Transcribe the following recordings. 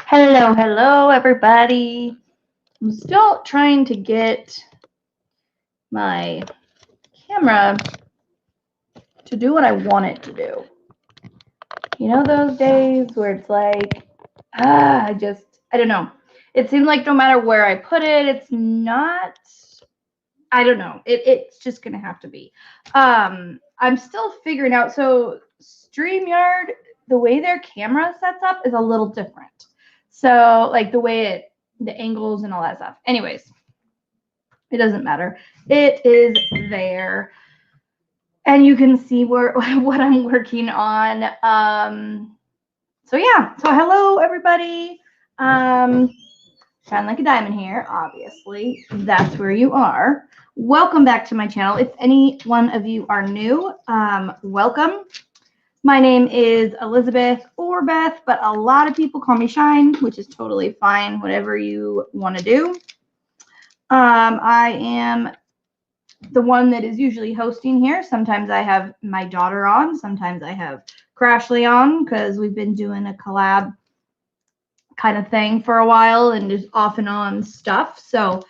Hello, everybody. I'm still trying to get my camera to do what I want it to do. You know those days where it's like, I don't know. It seems like no matter where I put it, it's not, I don't know. It's just going to have to be. I'm still figuring out. So StreamYard, the way their camera sets up is a little different. So like the way the angles and all that stuff. Anyways, it doesn't matter. It is there. And you can see what I'm working on. So yeah. So hello, everybody. Shine like a diamond here, obviously. That's where you are. Welcome back to my channel. If any one of you are new, welcome. My name is Elizabeth or Beth, but a lot of people call me Shine, which is totally fine, whatever you want to do. I am the one that is usually hosting here. Sometimes I have my daughter on. Sometimes I have Crashly on because we've been doing a collab kind of thing for a while and just off and on stuff. So,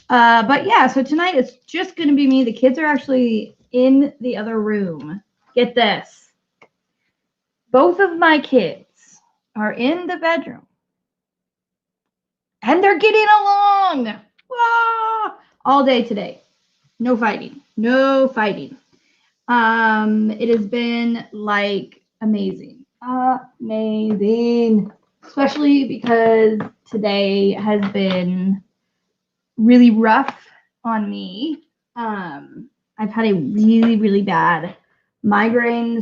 but yeah, so tonight it's just going to be me. The kids are actually in the other room. Get this. Both of my kids are in the bedroom and they're getting along. All day today. No fighting. No fighting. It has been like amazing. Amazing. Especially because today has been really rough on me. I've had a really, really bad migraine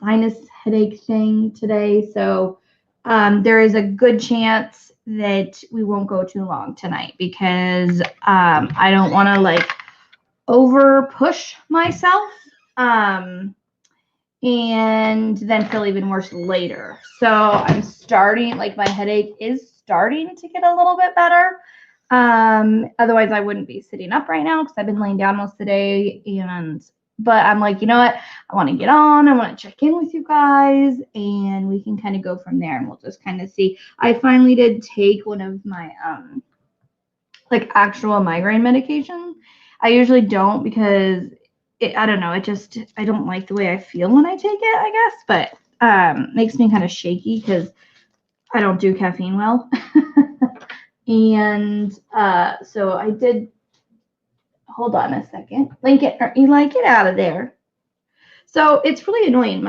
sinus headache thing today. So there is a good chance that we won't go too long tonight because I don't want to like over push myself and then feel even worse later. So I'm starting, like my headache is starting to get a little bit better. Otherwise I wouldn't be sitting up right now because I've been laying down most of the day. But I'm like, you know what? I want to get on. I want to check in with you guys and we can kind of go from there and we'll just kind of see. I finally did take one of my like actual migraine medication. I usually don't because I don't know. I don't like the way I feel when I take it, I guess, but makes me kind of shaky because I don't do caffeine well. And so I did, hold on a second. Lincoln, Eli, get out of there. So it's really annoying.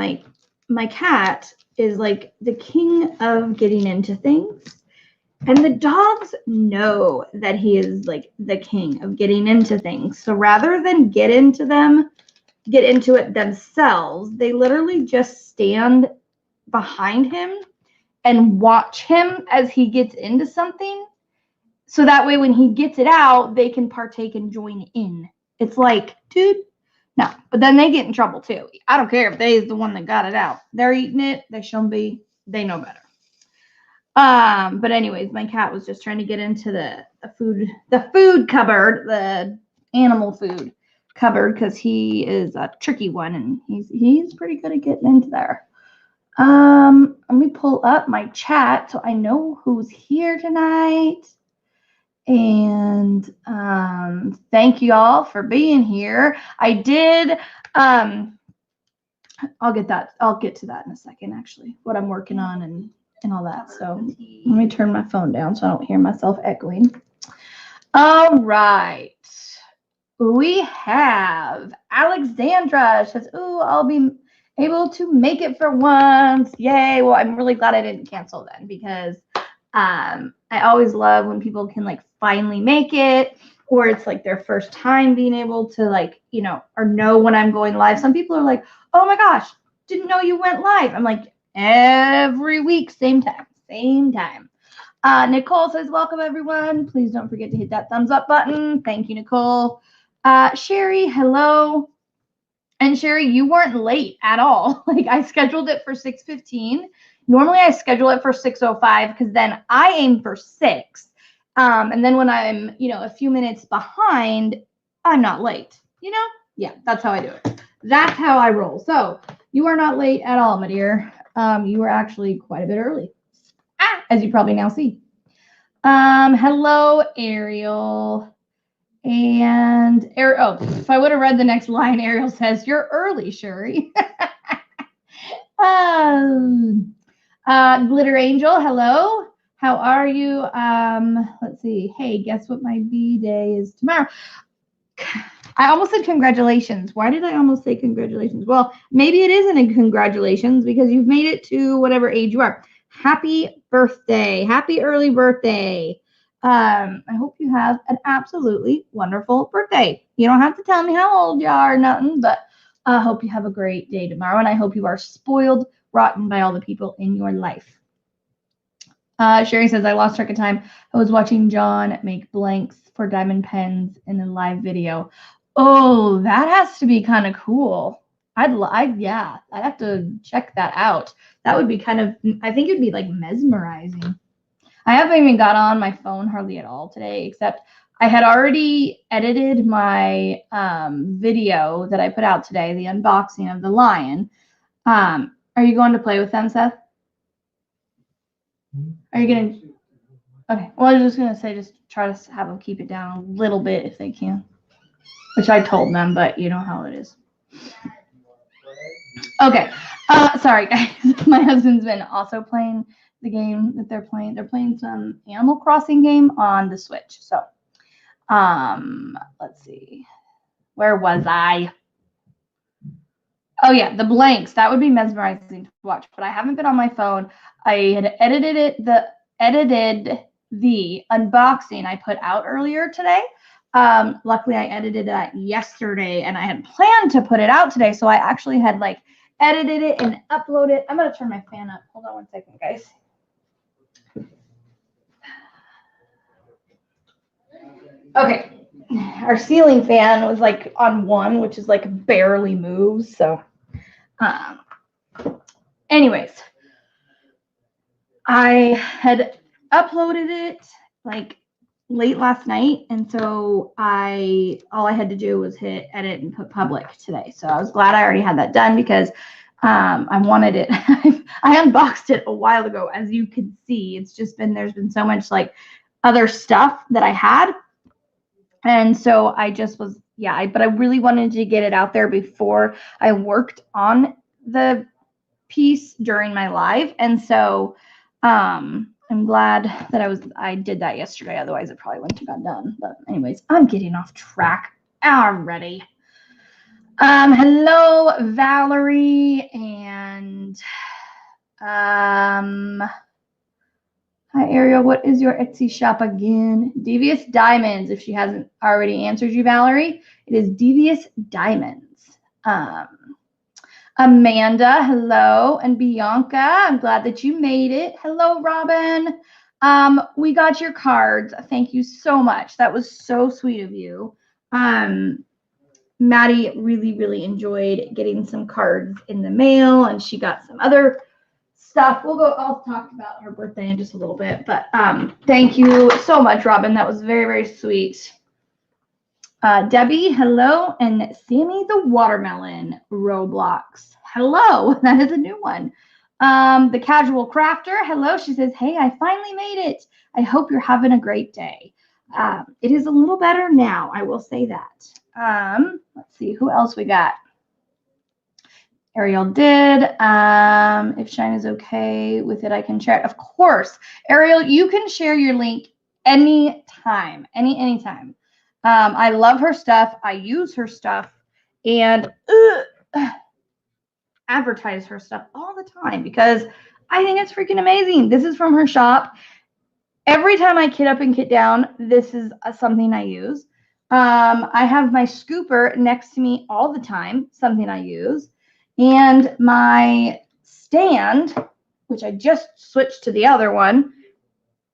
My cat is like the king of getting into things. And the dogs know that he is like the king of getting into things. So rather than get into it themselves, they literally just stand behind him and watch him as he gets into something. So that way when he gets it out, they can partake and join in. It's like, dude, no. But then they get in trouble too. I don't care if they's the one that got it out. They're eating it. They shouldn't be. They know better. But anyways, my cat was just trying to get into the food cupboard, the animal food cupboard, because he is a tricky one and he's pretty good at getting into there. Let me pull up my chat so I know who's here tonight. And thank you all for being here. I did I'll get to that in a second, actually, what I'm working on and all that. So let me turn my phone down so I don't hear myself echoing. All right. We have Alexandra says, "Ooh, I'll be able to make it for once. Yay." Well, I'm really glad I didn't cancel then because I always love when people can like finally make it, or it's like their first time being able to like, you know, or know when I'm going live. Some people are like, "Oh my gosh, didn't know you went live." I'm like, every week, same time. Nicole says, "Welcome everyone. Please don't forget to hit that thumbs up button." Thank you, Nicole. Sherry, hello. And Sherry, you weren't late at all. Like I scheduled it for 6:15. Normally I schedule it for 6:05 because then I aim for 6. And then when I'm, you know, a few minutes behind, I'm not late. You know? Yeah, that's how I do it. That's how I roll. So you are not late at all, my dear. You were actually quite a bit early, as you probably now see. Hello, Ariel. And if I would have read the next line, Ariel says, "You're early, Shuri." Glitter Angel, hello. How are you? Let's see. Hey, guess what my B-day is tomorrow? I almost said congratulations. Why did I almost say congratulations? Well, maybe it isn't a congratulations because you've made it to whatever age you are. Happy birthday. Happy early birthday. I hope you have an absolutely wonderful birthday. You don't have to tell me how old you are or nothing, but I hope you have a great day tomorrow, and I hope you are spoiled rotten by all the people in your life. Sherry says, I lost track of time. I was watching John make blanks for diamond pens in a live video. Oh, that has to be kind of cool. Yeah, I'd have to check that out. That would be kind of, I think it'd be like mesmerizing. I haven't even got on my phone hardly at all today, except I had already edited my video that I put out today, the unboxing of the Lyon. Are you going to play with them, Seth? Are you going to? Okay. Well, I was just going to say, just try to have them keep it down a little bit if they can, which I told them, but you know how it is. Okay. Sorry, guys. My husband's been also playing the game that they're playing. They're playing some Animal Crossing game on the Switch. So, let's see. Where was I? Oh yeah, the blanks. That would be mesmerizing to watch, but I haven't been on my phone. I had edited the unboxing I put out earlier today. Luckily I edited that yesterday and I had planned to put it out today. So I actually had like edited it and uploaded it. I'm going to turn my fan up. Hold on one second, guys. Okay. Our ceiling fan was like on 1, which is like barely moves. So, anyways, I had uploaded it like late last night, and so all I had to do was hit edit and put public today. So I was glad I already had that done because I wanted it. I unboxed it a while ago, as you can see. It's just been, there's been so much like other stuff that I had, and so I just was, yeah, but I really wanted to get it out there before I worked on the piece during my live, and so I'm glad that I did that yesterday. Otherwise, it probably wouldn't have got done. But anyways, I'm getting off track already. Hello, Valerie, and hi, Ariel. What is your Etsy shop again? Devious Diamonds. If she hasn't already answered you, Valerie, it is Devious Diamonds. Amanda, hello, and Bianca, I'm glad that you made it. Hello, Robin. We got your cards. Thank you so much. That was so sweet of you. Maddie really, really enjoyed getting some cards in the mail, and she got some other stuff. I'll talk about her birthday in just a little bit, but thank you so much, Robin. That was very, very sweet. Debbie, hello, and Sammy the Watermelon Roblox. Hello, that is a new one. The Casual Crafter, hello. She says, hey, I finally made it. I hope you're having a great day. It is a little better now, I will say that. Let's see, who else we got? Ariel did. If Shine is okay with it, I can share it. Of course. Ariel, you can share your link anytime, anytime. I love her stuff. I use her stuff and advertise her stuff all the time because I think it's freaking amazing. This is from her shop. Every time I kit up and kit down, this is something I use. I have my scooper next to me all the time, something I use. And my stand, which I just switched to the other one,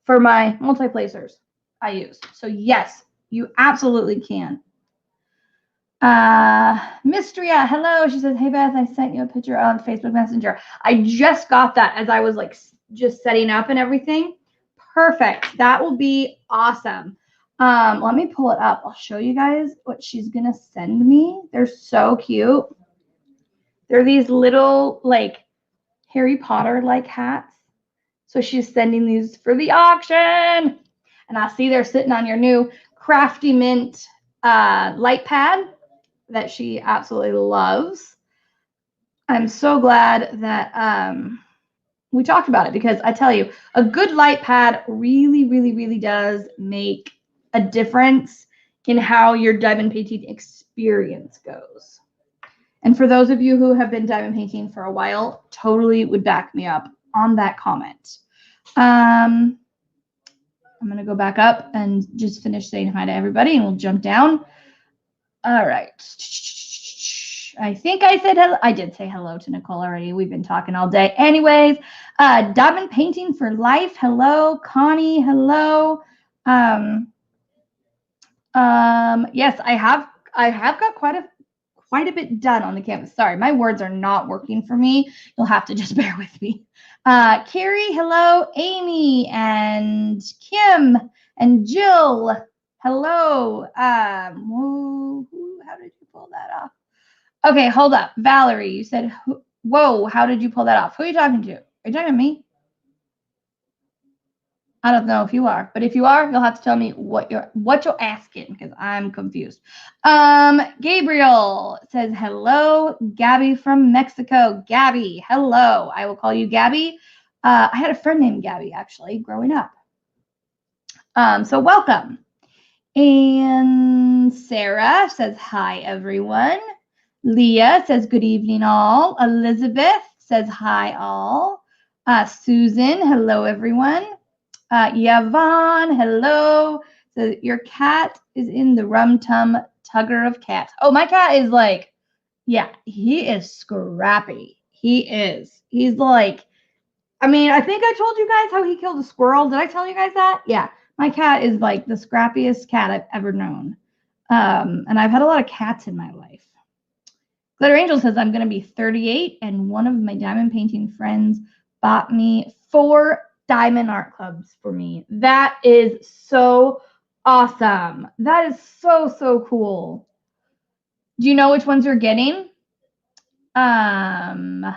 for my multi-placers I use. So yes, you absolutely can. Mystria, hello. She says, hey, Beth, I sent you a picture on Facebook Messenger. I just got that as I was like just setting up and everything. Perfect. That will be awesome. Let me pull it up. I'll show you guys what she's going to send me. They're so cute. They're these little like Harry Potter like hats. So she's sending these for the auction. And I see they're sitting on your new Crafty Mint light pad that she absolutely loves. I'm so glad that we talked about it, because I tell you, a good light pad really, really, really does make a difference in how your diamond painting experience goes. And for those of you who have been diamond painting for a while, totally would back me up on that comment. I'm going to go back up and just finish saying hi to everybody, and we'll jump down. All right. I think I said hello. I did say hello to Nicole already. We've been talking all day. Anyways, diamond painting for life. Hello, Connie. Hello. Yes, I have got quite a bit done on the canvas. Sorry, my words are not working for me. You'll have to just bear with me. Carrie, hello. Amy and Kim and Jill, hello. How did you pull that off? Okay, hold up. Valerie, you said, whoa, how did you pull that off? Who are you talking to? Are you talking to me? I don't know if you are, but if you are, you'll have to tell me what you're asking, because I'm confused. Gabriel says hello. Gabby from Mexico. Gabby, hello. I will call you Gabby. I had a friend named Gabby actually growing up. So welcome. And Sarah says hi everyone. Leah says good evening all. Elizabeth says hi all. Susan, hello everyone. Yvonne, hello. So your cat is in the Rum Tum Tugger of Cats. Oh, my cat is like, yeah, he is scrappy. He is. He's like, I mean, I think I told you guys how he killed a squirrel. Did I tell you guys that? Yeah, my cat is like the scrappiest cat I've ever known. And I've had a lot of cats in my life. Glitter Angel says, I'm going to be 38, and one of my diamond painting friends bought me 4 diamond art clubs for me. That is so awesome. That is so, so cool. Do you know which ones you're getting? Let's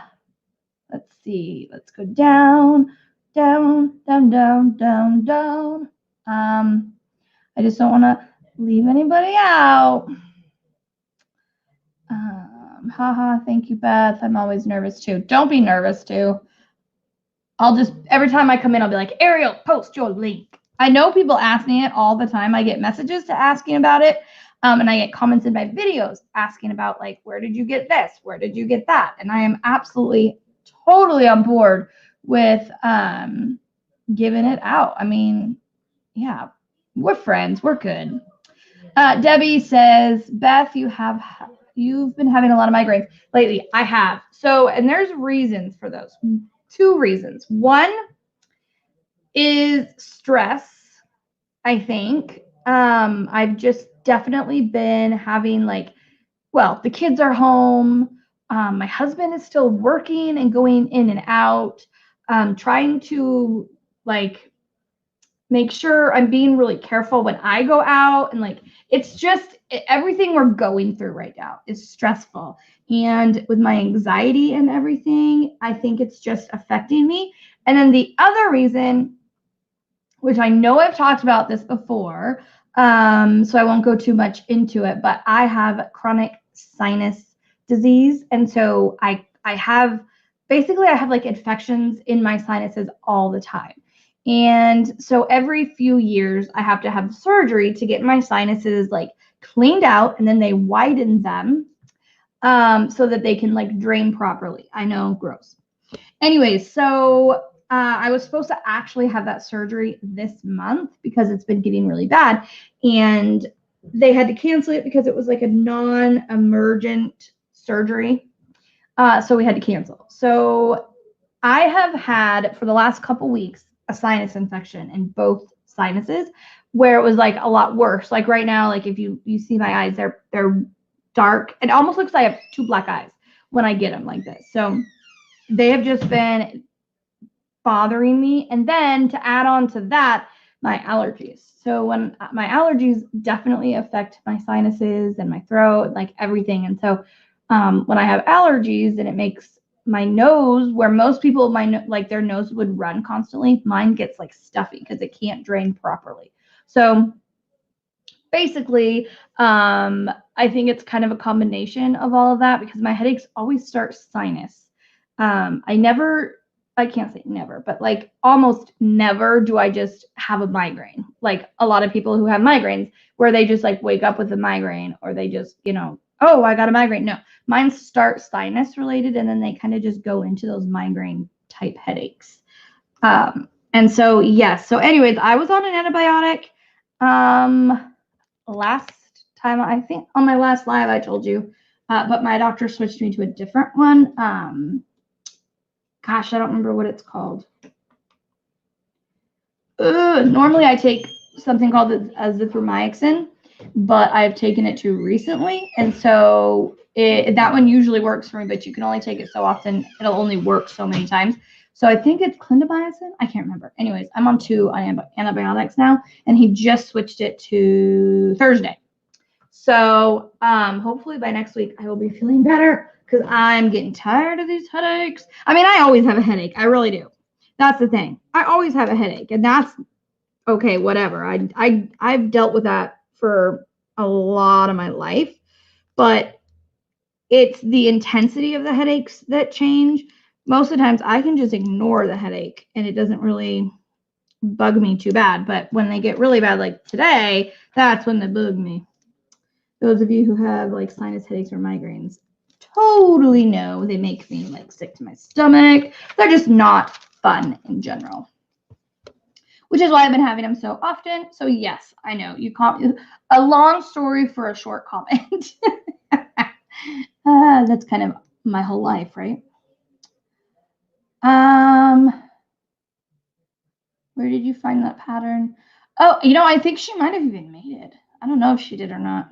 see. Let's go down, down, down, down, down, down. I just don't want to leave anybody out. Haha, thank you, Beth. I'm always nervous too. Don't be nervous too. I'll just, every time I come in, I'll be like, Ariel, post your link. I know people ask me it all the time. I get messages to asking about it. And I get comments in my videos asking about, like, where did you get this? Where did you get that? And I am absolutely, totally on board with giving it out. I mean, yeah, we're friends. We're good. Debbie says, Beth, you've been having a lot of migraines lately. I have. So, and there's reasons for those. 2 reasons. One is stress, I think. I've just definitely been having, like, well, the kids are home. My husband is still working and going in and out, trying to, like, make sure I'm being really careful when I go out. And, like, it's just everything we're going through right now is stressful. And with my anxiety and everything, I think it's just affecting me. And then the other reason, which I know I've talked about this before, so I won't go too much into it, but I have chronic sinus disease. And so I have like infections in my sinuses all the time. And so every few years I have to have surgery to get my sinuses, like, cleaned out, and then they widen them so that they can, like, drain properly. I know, gross. Anyways, so I was supposed to actually have that surgery this month because it's been getting really bad, and they had to cancel it because it was like a non-emergent surgery. So we had to cancel. So I have had, for the last couple weeks, a sinus infection in both sinuses, where it was, like, a lot worse. Like right now, like, if you see my eyes, they're dark. It almost looks like I have 2 black eyes when I get them like this. So they have just been bothering me. And then to add on to that, my allergies. So when my allergies definitely affect my sinuses and my throat, like everything. And so when I have allergies, and it makes my nose, where most people, like their nose would run constantly, mine gets like stuffy because it can't drain properly. So basically, I think it's kind of a combination of all of that because my headaches always start sinus. I can't say never, but like almost never do I just have a migraine. Like a lot of people who have migraines where they just like wake up with a migraine or they just, oh, I got a migraine. No, mine start sinus related and then they kind of just go into those migraine type headaches. And so, yes. So anyways, I was on an antibiotic. Last time, I think on my last live, I told you, but my doctor switched me to a different one. Gosh, I don't remember what it's called. Normally, I take something called azithromycin, but I've taken it too recently, and so that one usually works for me, but you can only take it so often. It'll only work so many times. So I think it's clindamycin. I can't remember. Anyways, I'm on 2 antibiotics now, and he just switched it to Thursday. So hopefully by next week I will be feeling better because I'm getting tired of these headaches. I mean, I always have a headache. I really do. That's the thing. I always have a headache, and that's okay. Whatever. I've dealt with that for a lot of my life, but it's the intensity of the headaches that change. Most of the times I can just ignore the headache and it doesn't really bug me too bad. But when they get really bad, like today, that's when they bug me. Those of you who have like sinus headaches or migraines totally know they make me like sick to my stomach. They're just not fun in general, which is why I've been having them so often. So yes, I know you can't. A long story for a short comment. That's kind of my whole life, right? Where did you find that pattern? Oh, I think she might have even made it. I don't know if she did or not.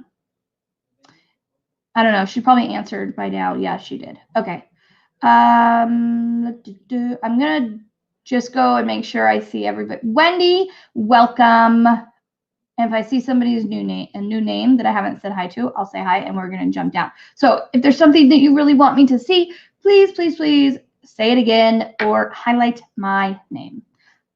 I don't know. She probably answered by now. Yeah, she did. Okay. I'm going to just go and make sure I see everybody. Wendy, welcome. And if I see somebody's new name that I haven't said hi to, I'll say hi and we're going to jump down. So if there's something that you really want me to see, please, please, please say it again or highlight my name.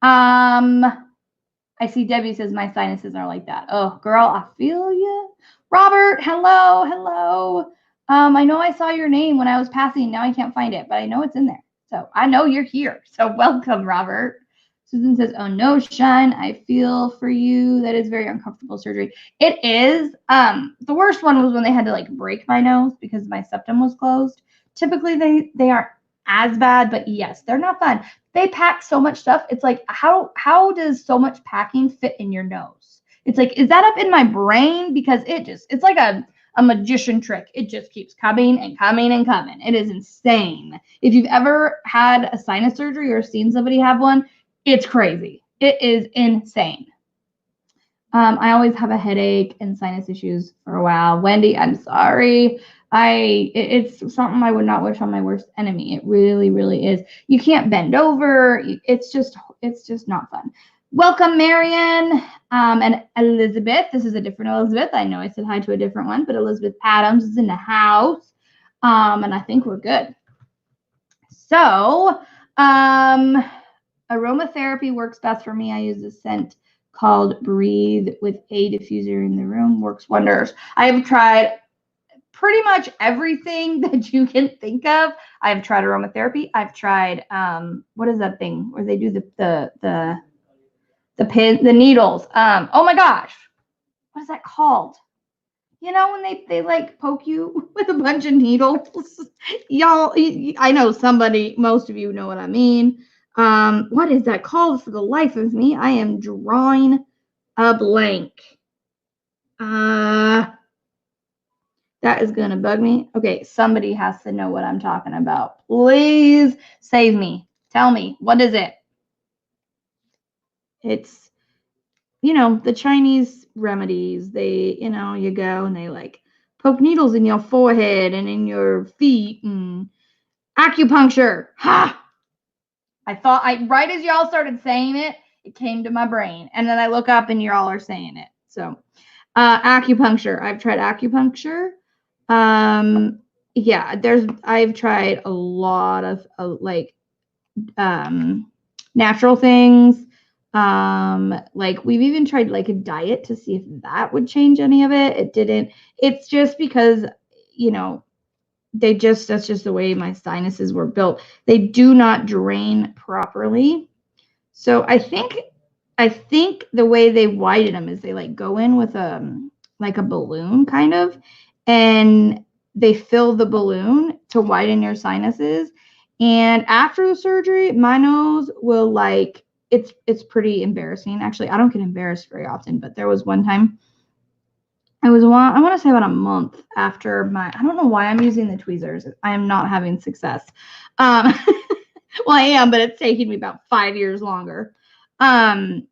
I see Debbie says my sinuses are like that. Oh, girl, I feel you. Robert, hello, hello. I know I saw your name when I was passing. Now I can't find it, but I know it's in there. So I know you're here. So welcome, Robert. Susan says, oh no, Shine, I feel for you. That is very uncomfortable surgery. It is. The worst one was when they had to like break my nose because my septum was closed. Typically they aren't as bad, but yes, they're not fun. They pack so much stuff. It's like, how does so much packing fit in your nose? It's like, is that up in my brain? Because it's like a magician trick. It just keeps coming and coming and coming. It is insane. If you've ever had a sinus surgery or seen somebody have one, it's crazy. It is insane. I always have a headache and sinus issues for a while. Wendy, I'm sorry. It's something I would not wish on my worst enemy. It really, really is. You can't bend over. It's just not fun. Welcome, Marion and Elizabeth. This is a different Elizabeth. I know I said hi to a different one, but Elizabeth Adams is in the house. And I think we're good. So, aromatherapy works best for me. I use a scent called Breathe with a diffuser in the room. Works wonders. I have tried pretty much everything that you can think of. I've tried aromatherapy. I've tried what is that thing where they do the needles? Oh my gosh, what is that called? When they like poke you with a bunch of needles. Y'all, I know most of you know what I mean. What is that called? For the life of me, I am drawing a blank. That is going to bug me. Okay, somebody has to know what I'm talking about. Please save me. Tell me, what is it? It's, the Chinese remedies. They, you go and they like poke needles in your forehead and in your feet and acupuncture. Ha! I thought, right as y'all started saying it, it came to my brain. And then I look up and y'all are saying it. So, acupuncture. I've tried acupuncture. yeah, I've tried a lot of like natural things. Like we've even tried like a diet to see if that would change any of it. It didn't. It's just because, you know, that's just the way my sinuses were built. They do not drain properly. So I think the way they widen them is they like go in with like a balloon kind of, and they fill the balloon to widen your sinuses. And after the surgery, my nose will like it's pretty embarrassing. Actually, I don't get embarrassed very often, but there was one time I want to say about a month after I don't know why I'm using the tweezers. I am not having success. Um, well, I am, but it's taking me about 5 years longer. After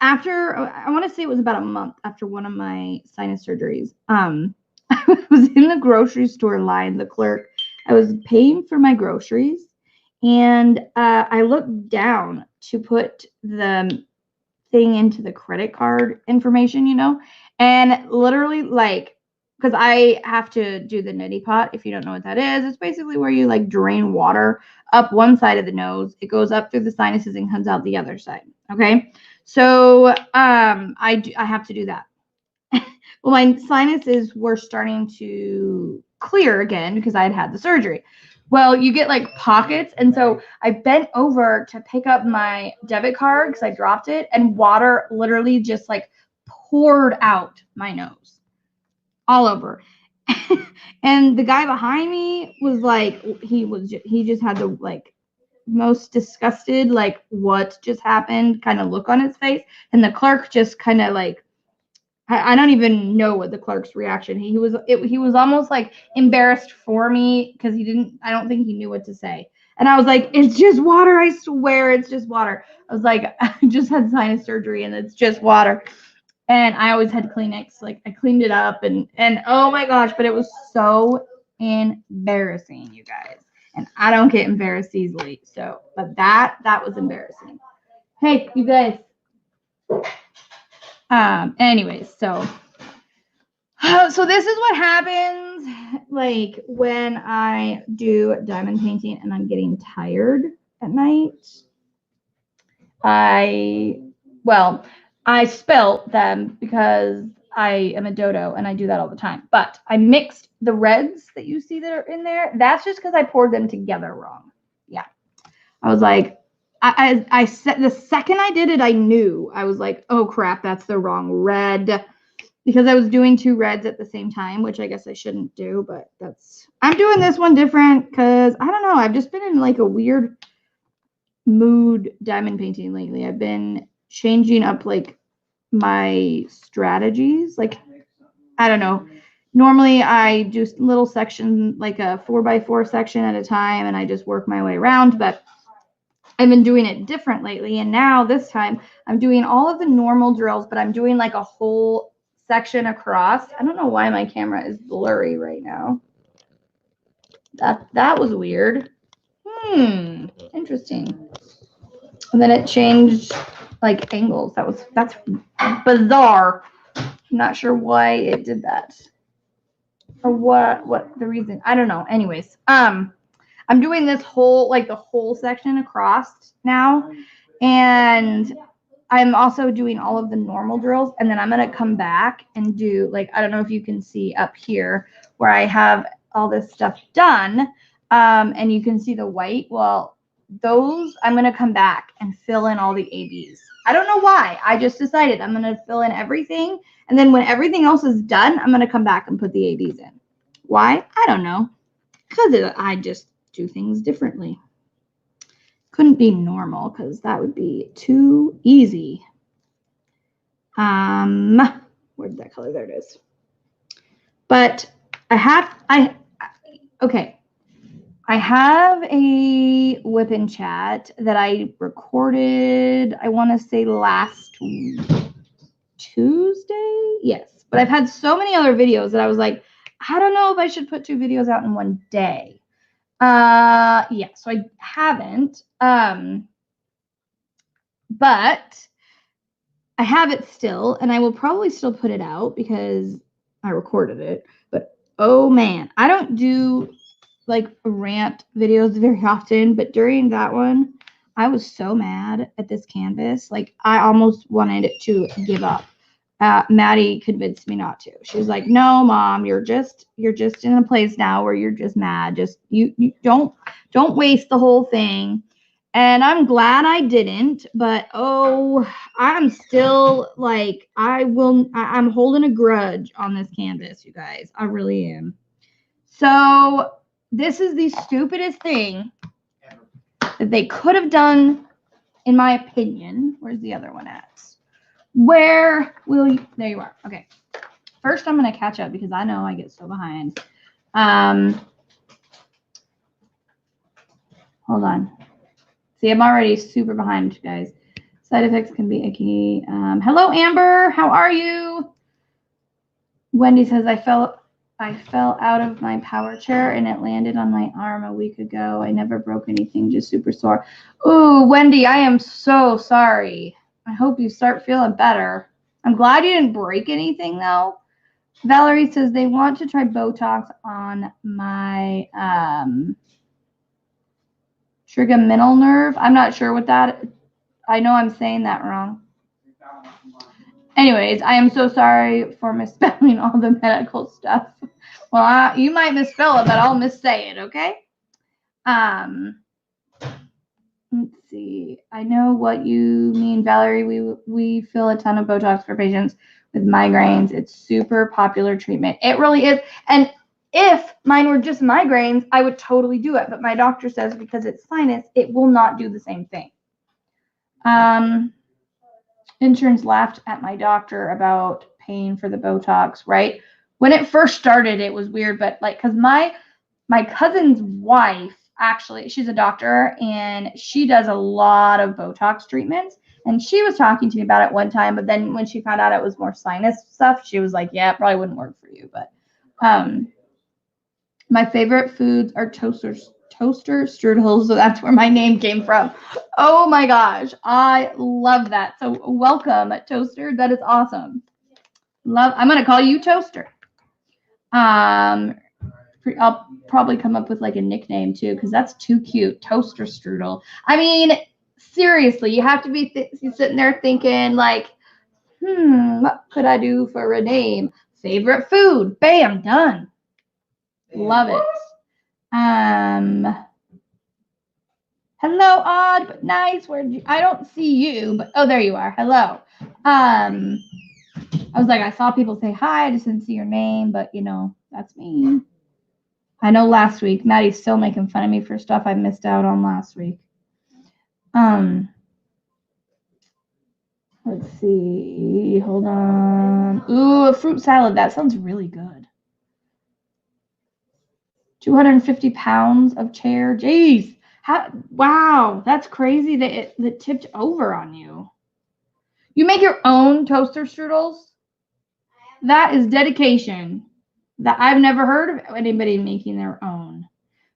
I want to say it was about a month after one of my sinus surgeries. I was in the grocery store line. The clerk, I was paying for my groceries, and I looked down to put the thing into the credit card information, you know, and literally like, because I have to do the neti pot. If you don't know what that is, it's basically where you like drain water up one side of the nose. It goes up through the sinuses and comes out the other side. Okay, so I have to do that. Well, my sinuses were starting to clear again because I had had the surgery. Well, you get like pockets, and so I bent over to pick up my debit card because I dropped it, and water literally just like poured out my nose all over. And the guy behind me was like, he just had the like most disgusted, like what just happened kind of look on his face, and the clerk just kind of like, I don't even know what the clerk's reaction. He was almost like embarrassed for me because I don't think he knew what to say. And I was like, it's just water. I swear it's just water. I was like, I just had sinus surgery and it's just water. And I always had Kleenex. Like I cleaned it up and oh my gosh, but it was so embarrassing, you guys. And I don't get embarrassed easily. So, but that was embarrassing. Hey, you guys. Anyways, so this is what happens like when I do diamond painting and I'm getting tired at night. I spelt them because I am a dodo and I do that all the time. But I mixed the reds that you see that are in there. That's just because I poured them together wrong. Yeah. I was like, I said the second I did it, I knew. I was like, oh crap, that's the wrong red. Because I was doing two reds at the same time, which I guess I shouldn't do, but I'm doing this one different because I don't know. I've just been in like a weird mood diamond painting lately. I've been changing up like my strategies. Like, I don't know. Normally I do little sections, like a 4x4 section at a time, and I just work my way around, but I've been doing it different lately. And now this time I'm doing all of the normal drills, but I'm doing like a whole section across. I don't know why my camera is blurry right now. That was weird. Interesting. And then it changed like angles. That's bizarre. I'm not sure why it did that. Or what the reason. I don't know. Anyways, I'm doing this whole like the whole section across now. And I'm also doing all of the normal drills, and then I'm going to come back and do like, I don't know if you can see up here where I have all this stuff done, and you can see the white. Well, those I'm going to come back and fill in all the ABs. I don't know why. I just decided I'm going to fill in everything, and then when everything else is done, I'm going to come back and put the ABs in. Why? I don't know. Because I just do things differently. Couldn't be normal because that would be too easy. Where did that color? There it is. But I have a whip-in chat that I recorded, I want to say last Tuesday. Yes, but I've had so many other videos that I was like, I don't know if I should put 2 videos out in one day. Yeah, so I haven't. But I have it still, and I will probably still put it out because I recorded it. But oh man, I don't do like rant videos very often, but during that one, I was so mad at this canvas. Like I almost wanted it to give up. Maddie convinced me not to. She was like, "No, Mom, you're just in a place now where you're just mad. Just you don't waste the whole thing." And I'm glad I didn't, but oh, I'm still like I'm holding a grudge on this canvas, you guys. I really am. So this is the stupidest thing that they could have done, in my opinion. Where's the other one at? Where will you? There you are. Okay. First, I'm going to catch up because I know I get so behind. Hold on. See, I'm already super behind, guys. Side effects can be icky. Hello, Amber. How are you? Wendy says, I fell out of my power chair and it landed on my arm a week ago. I never broke anything, just super sore. Ooh, Wendy, I am so sorry. I hope you start feeling better. I'm glad you didn't break anything, though. Valerie says they want to try Botox on my trigeminal nerve. I'm not sure what that is. I know I'm saying that wrong. Anyways, I am so sorry for misspelling all the medical stuff. Well, you might misspell it, but I'll missay it, okay? Let's see. I know what you mean, Valerie. We fill a ton of Botox for patients with migraines. It's super popular treatment. It really is. And if mine were just migraines, I would totally do it. But my doctor says because it's sinus, it will not do the same thing. Interns laughed at my doctor about paying for the Botox, right? When it first started, it was weird, but like, because my cousin's wife, actually, she's a doctor and she does a lot of Botox treatments. And she was talking to me about it one time, but then when she found out it was more sinus stuff, she was like, yeah, it probably wouldn't work for you. But my favorite foods are toaster strudels, so that's where my name came from. Oh my gosh, I love that. So welcome, Toaster. That is awesome. I'm gonna call you Toaster. I'll probably come up with like a nickname too, because that's too cute. Toaster strudel. I mean, seriously, you have to be sitting there thinking like, what could I do for a name? Favorite food. Bam, done. Love it. Hello, Odd, but nice. I don't see you, but oh, there you are. Hello. I was like, I saw people say hi. I just didn't see your name, but you know, that's me. I know last week, Maddie's still making fun of me for stuff I missed out on last week. Let's see. Hold on. Ooh, a fruit salad. That sounds really good. 250 pounds of chair. Jeez. Wow, that's crazy that it tipped over on you. You make your own toaster strudels? That is dedication. That I've never heard of anybody making their own.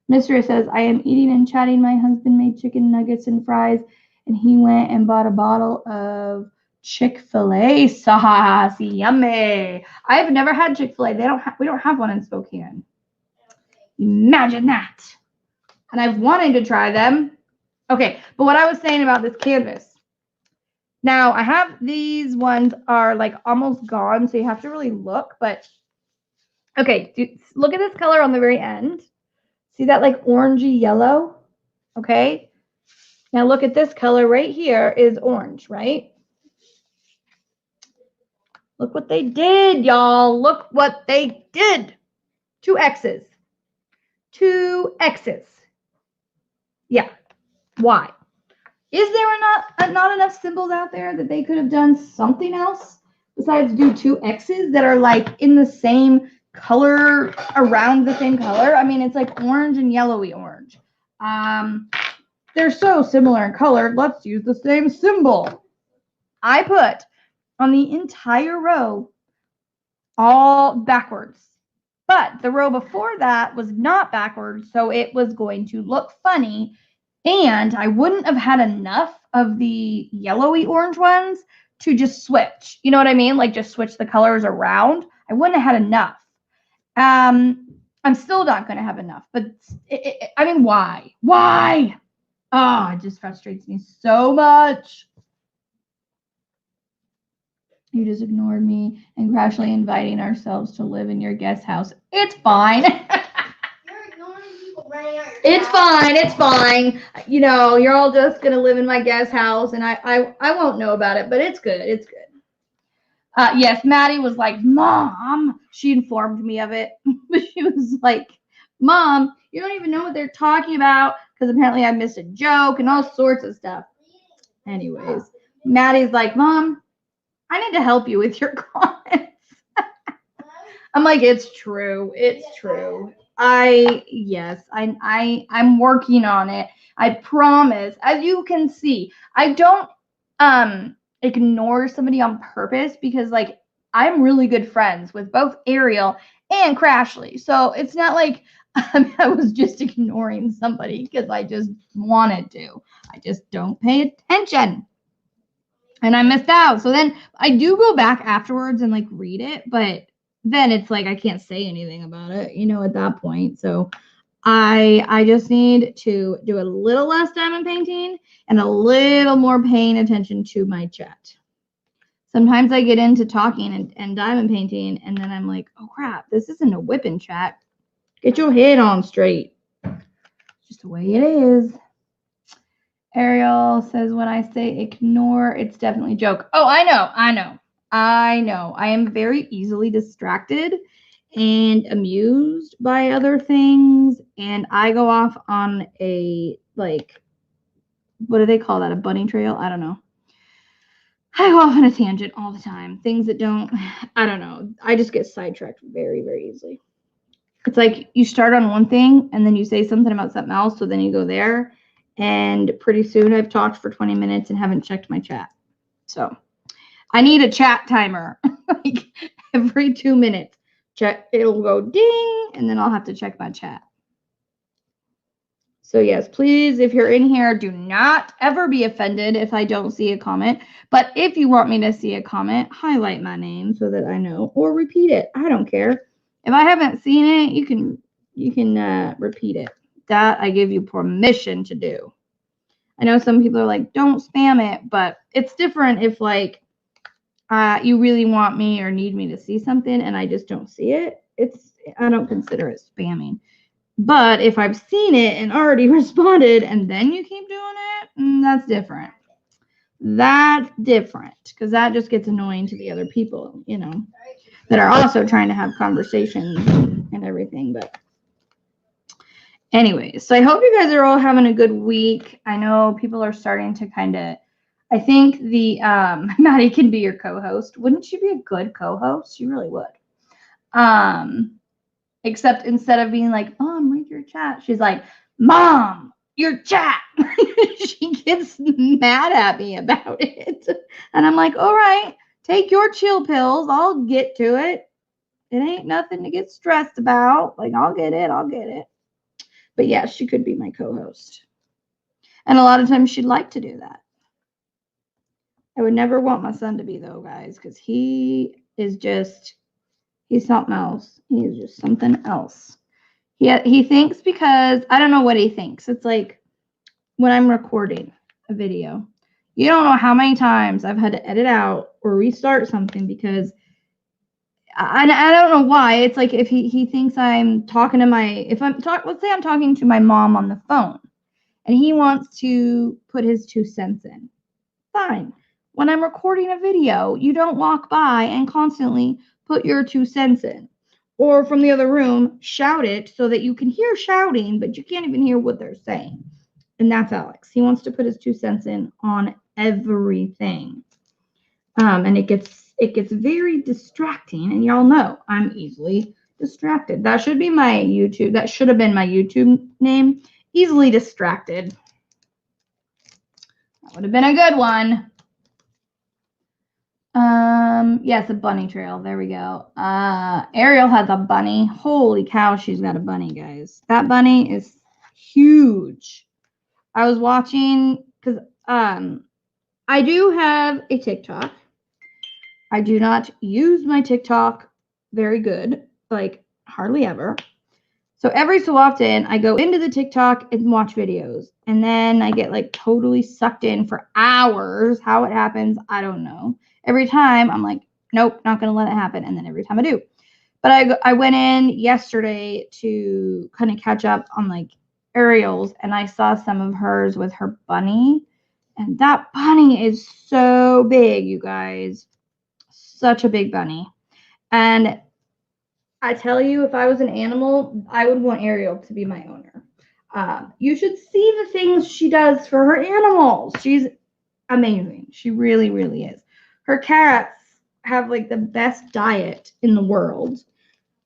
Mistress says, I am eating and chatting. My husband made chicken nuggets and fries, and he went and bought a bottle of Chick-fil-A sauce. Yummy. I've never had Chick-fil-A. We don't have one in Spokane. Imagine that. And I've wanted to try them. Okay, but what I was saying about this canvas. Now, I have these ones are like almost gone, so you have to really look. But, okay, look at this color on the very end. See that like orangey yellow? Okay. Now look at this color right here is orange, right? Look what they did, y'all. Look what they did. 2 X's. 2 X's. Yeah. Why? Is there not enough symbols out there that they could have done something else besides do 2 X's that are like in the same color, around the same color? I mean, it's like orange and yellowy orange. They're so similar in color. Let's use the same symbol. I put on the entire row all backwards. But the row before that was not backwards, so it was going to look funny. And I wouldn't have had enough of the yellowy orange ones to just switch. You know what I mean? Like just switch the colors around. I wouldn't have had enough. I'm still not going to have enough. But I mean, why? Why? Oh, it just frustrates me so much. You just ignored me and casually inviting ourselves to live in your guest house. It's fine. You're ignoring people running out your It's house. fine. It's fine. You know, you're all just going to live in my guest house, and I won't know about it, but it's good. It's good. Yes, Maddie was like, Mom. She informed me of it. But she was like, Mom, you don't even know what they're talking about because apparently I missed a joke and all sorts of stuff. Anyways, Maddie's like, Mom, I need to help you with your comments. I'm like, it's true. It's true. I'm working on it. I promise. As you can see, I don't ignore somebody on purpose because like I'm really good friends with both Ariel and Crashly. So it's not like I was just ignoring somebody because I just wanted to. I just don't pay attention. And I missed out. So then I do go back afterwards and like read it, but then it's like I can't say anything about it, you know, at that point. So I just need to do a little less diamond painting and a little more paying attention to my chat. Sometimes I get into talking and diamond painting, and then I'm like, oh crap, this isn't a whipping chat. Get your head on straight. It's just the way it is. Ariel says, when I say ignore, it's definitely a joke. Oh, I know. I am very easily distracted and amused by other things. And I go off on a, like, what do they call that? A bunny trail? I don't know. I go off on a tangent all the time. Things that don't, I don't know. I just get sidetracked very, very easily. It's like you start on one thing and then you say something about something else. So then you go there. And pretty soon I've talked for 20 minutes and haven't checked my chat. So I need a chat timer. Like every 2 minutes. Check, it'll go ding, and then I'll have to check my chat. So yes, please, if you're in here, do not ever be offended if I don't see a comment. But if you want me to see a comment, highlight my name so that I know, or repeat it. I don't care. If I haven't seen it, you can repeat it. That I give you permission to do. I know some people are like, don't spam it, but it's different if like you really want me or need me to see something and I just don't see it. I don't consider it spamming. But if I've seen it and already responded and then you keep doing it, that's different. That's different because that just gets annoying to the other people, you know, that are also trying to have conversations and everything. But anyways, so I hope you guys are all having a good week. I know people are starting to kind of, I think the Maddie can be your co-host. Wouldn't she be a good co-host? She really would. Except instead of being like, Mom, read your chat, she's like, Mom, your chat. She gets mad at me about it. And I'm like, all right, take your chill pills. I'll get to it. It ain't nothing to get stressed about. Like, I'll get it. But yeah, she could be my co-host. And a lot of times she'd like to do that. I would never want my son to be, though, guys, because he's something else. He is just something else. He thinks because, I don't know what he thinks. It's like when I'm recording a video. You don't know how many times I've had to edit out or restart something because I don't know why. It's like if he thinks I'm talking to let's say I'm talking to my mom on the phone and he wants to put his 2 cents in. Fine. When I'm recording a video, you don't walk by and constantly put your 2 cents in. Or from the other room, shout it so that you can hear shouting, but you can't even hear what they're saying. And that's Alex. He wants to put his 2 cents in on everything. And it gets very distracting. And y'all know I'm easily distracted. That should be my YouTube. That should have been my YouTube name. Easily distracted. That would have been a good one. Yes, a bunny trail. There we go. Ariel has a bunny. Holy cow, she's got a bunny, guys. That bunny is huge. I was watching because I do have a TikTok. I do not use my TikTok very good, like hardly ever. So every so often I go into the TikTok and watch videos, and then I get like totally sucked in for hours. How it happens, I don't know. Every time I'm like, nope, not going to let it happen. And then every time I do. But I went in yesterday to kind of catch up on like Ariel's, and I saw some of hers with her bunny. And that bunny is so big, you guys. Such a big bunny. And I tell you, if I was an animal, I would want Ariel to be my owner. You should see the things she does for her animals. She's amazing. She really, really is. Her cats have like the best diet in the world.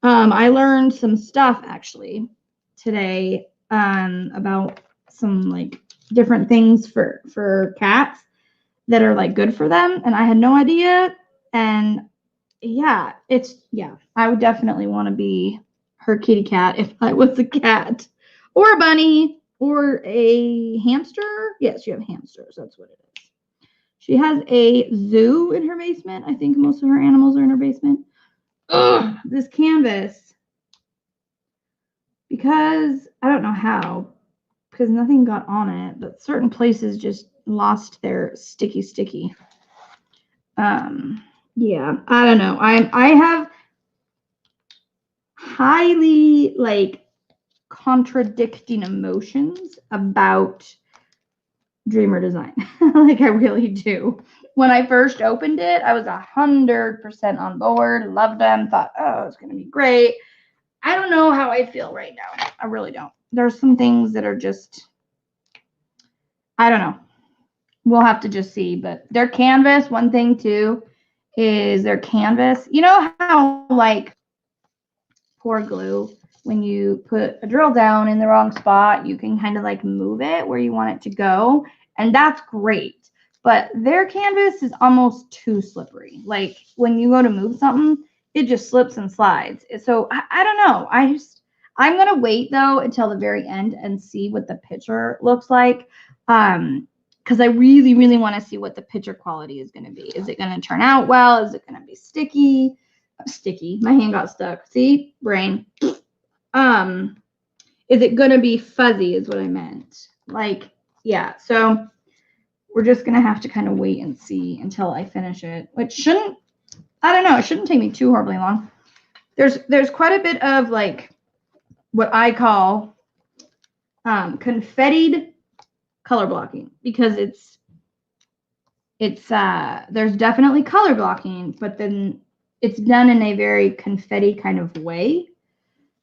I learned some stuff actually today about some like different things for cats that are like good for them, and I had no idea. And yeah, I would definitely want to be her kitty cat if I was a cat or a bunny or a hamster. Yes, you have hamsters. That's what it is. She has a zoo in her basement. I think most of her animals are in her basement. Ugh, this canvas, because I don't know how, because nothing got on it, but certain places just lost their sticky. Yeah, I don't know. I have highly like contradicting emotions about Dreamer Design. Like I really do. When I first opened it, I was 100% on board, loved them, thought, oh, it's going to be great. I don't know how I feel right now. I really don't. There's some things that are just, I don't know. We'll have to just see. But their canvas, one thing too, is their canvas. You know how like pour glue, when you put a drill down in the wrong spot, you can kind of like move it where you want it to go. And that's great. But their canvas is almost too slippery. Like when you go to move something, it just slips and slides. So I don't know. I'm going to wait though until the very end and see what the picture looks like. Because I really, really want to see what the picture quality is going to be. Is it going to turn out well? Is it going to be sticky? Sticky. My hand got stuck. See? Brain. Is it going to be fuzzy is what I meant. Like, yeah. So we're just going to have to kind of wait and see until I finish it, which shouldn't, I don't know, it shouldn't take me too horribly long. There's quite a bit of like what I call confettied color blocking, because there's definitely color blocking, but then it's done in a very confetti kind of way,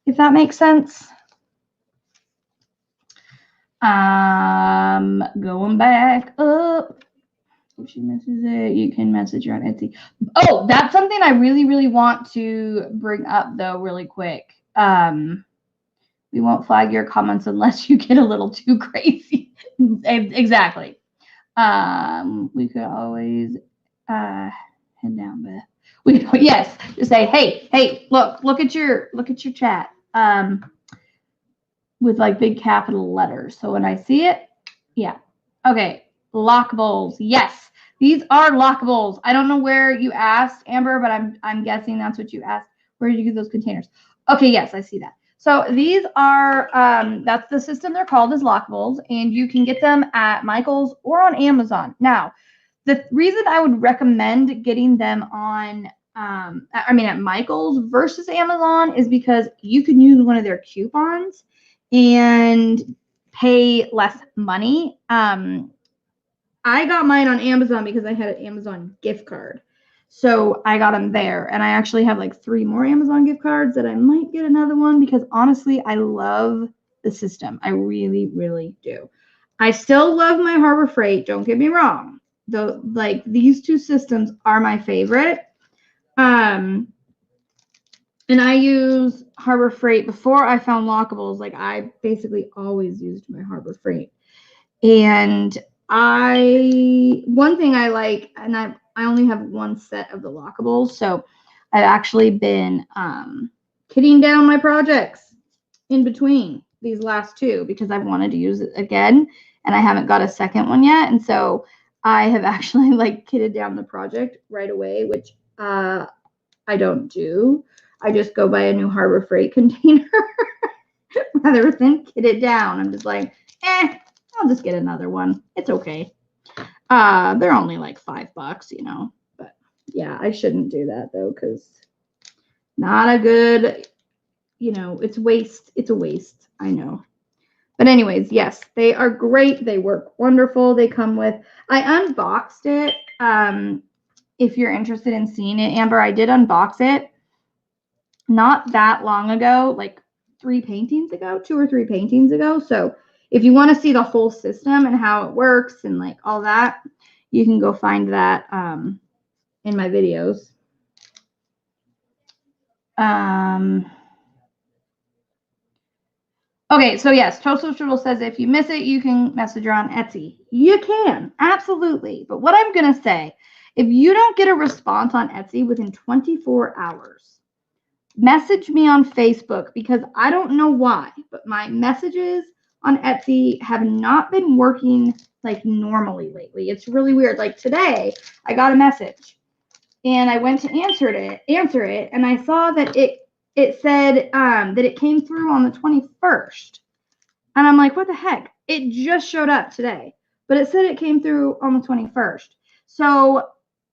if that makes sense. Going back up. If she misses it, you can message her on Etsy. Oh, that's something I really, really want to bring up though, really quick. We won't flag your comments unless you get a little too crazy. Exactly. We could always head down, Beth. Yes, just say, hey, look at your chat. With like big capital letters. So when I see it, yeah. Okay, lock bowls. Yes, these are lock bowls. I don't know where you asked, Amber, but I'm guessing that's what you asked. Where did you get those containers? Okay, yes, I see that. So these are, that's the system they're called, is lock bowls, and you can get them at Michael's or on Amazon. Now, the reason I would recommend getting them on, at Michael's versus Amazon is because you can use one of their coupons and pay less money. I got mine on Amazon because I had an Amazon gift card. So I got them there, and I actually have like 3 more Amazon gift cards that I might get another one, because honestly, I love the system. I really, really do. I still love my Harbor Freight. Don't get me wrong. Though, like, these 2 systems are my favorite. And I use Harbor Freight before I found Lockables. Like, I basically always used my Harbor Freight. And one thing I like, and I only have 1 set of the Lockables, so I've actually been kitting down my projects in between these last 2 because I've wanted to use it again, and I haven't got a second one yet. And so I have actually like kitted down the project right away, which I don't do. I just go buy a new Harbor Freight container rather than get it down. I'm just like, I'll just get another one. It's okay. They're only like $5, you know. But yeah, I shouldn't do that though, because not a good, you know, it's waste. It's a waste. I know. But anyways, yes, they are great. They work wonderful. They come with, I unboxed it. If you're interested in seeing it, Amber, I did unbox it not that long ago, like 2 or 3 paintings ago. So if you want to see the whole system and how it works and like all that, you can go find that in my videos. Okay, so yes, Toaster Strudel says if you miss it, you can message her on Etsy. You can, absolutely. But what I'm going to say, if you don't get a response on Etsy within 24 hours, message me on Facebook, because I don't know why, but my messages on Etsy have not been working like normally lately. It's really weird. Like today, I got a message and I went to answer it, and I saw that it said that it came through on the 21st. And I'm like, what the heck? It just showed up today, but it said it came through on the 21st. So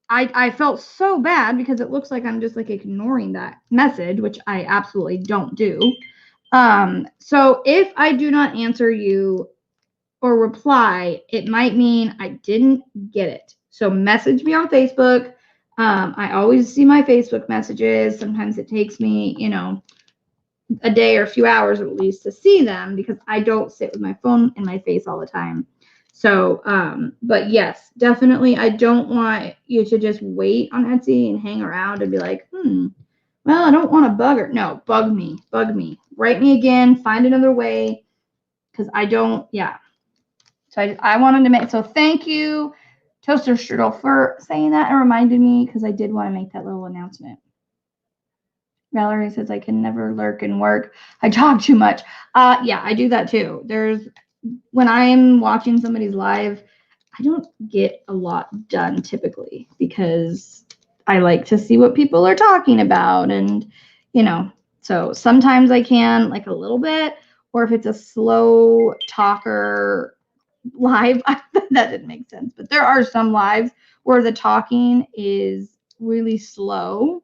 I felt so bad because it looks like I'm just like ignoring that message, which I absolutely don't do. So if I do not answer you or reply, it might mean I didn't get it. So message me on Facebook. I always see my Facebook messages. Sometimes it takes me, you know, a day or a few hours at least to see them, because I don't sit with my phone in my face all the time. So, but yes, definitely, I don't want you to just wait on Etsy and hang around and be like, well, I don't want to bug her. No, bug me. Write me again, find another way, because I don't, yeah. So I wanted to make, so thank you, Toaster Strudel, for saying that and reminded me, because I did want to make that little announcement. Valerie says, I can never lurk and work. I talk too much. Yeah, I do that too. When I'm watching somebody's live, I don't get a lot done typically, because I like to see what people are talking about. And, you know, so sometimes I can, like a little bit, or if it's a slow talker live, that didn't make sense. But there are some lives where the talking is really slow.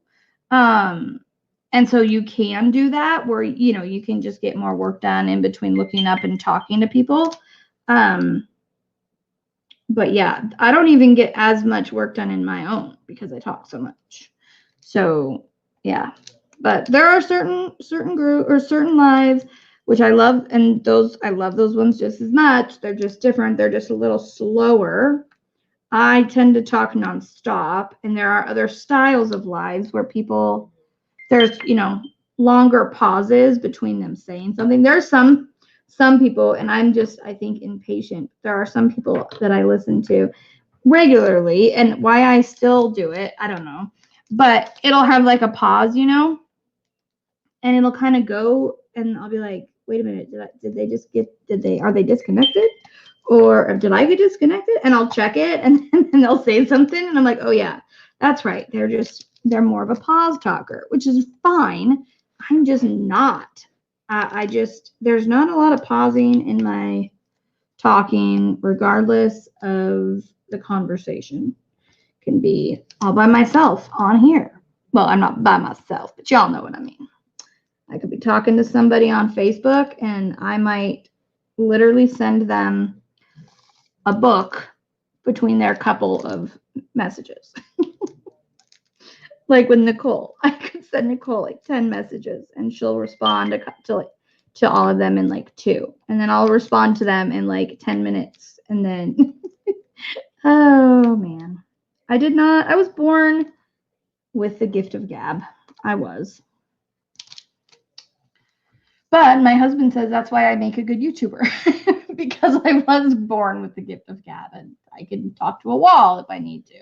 And so you can do that where, you know, you can just get more work done in between looking up and talking to people. But yeah, I don't even get as much work done in my own because I talk so much. So yeah, but there are certain group or certain lives which I love, and I love those ones just as much. They're just different. They're just a little slower. I tend to talk nonstop, and there are other styles of lives where there's, you know, longer pauses between them saying something. There's some people, and I think impatient. There are some people that I listen to regularly, and why I still do it, I don't know. But it'll have like a pause, you know, and it'll kind of go, and I'll be like, wait a minute, are they disconnected? Or did I get disconnected? And I'll check it, and then they'll say something, and I'm like, oh yeah, that's right. They're more of a pause talker, which is fine. I'm just not. There's not a lot of pausing in my talking, regardless of the conversation. Can be all by myself on here. Well, I'm not by myself, but y'all know what I mean. I could be talking to somebody on Facebook, and I might literally send them a book between their couple of messages. Like with Nicole, I could send Nicole like 10 messages, and she'll respond to all of them in like 2. And then I'll respond to them in like 10 minutes. And then, oh man, I was born with the gift of gab. I was. But my husband says that's why I make a good YouTuber, because I was born with the gift of gab, and I can talk to a wall if I need to.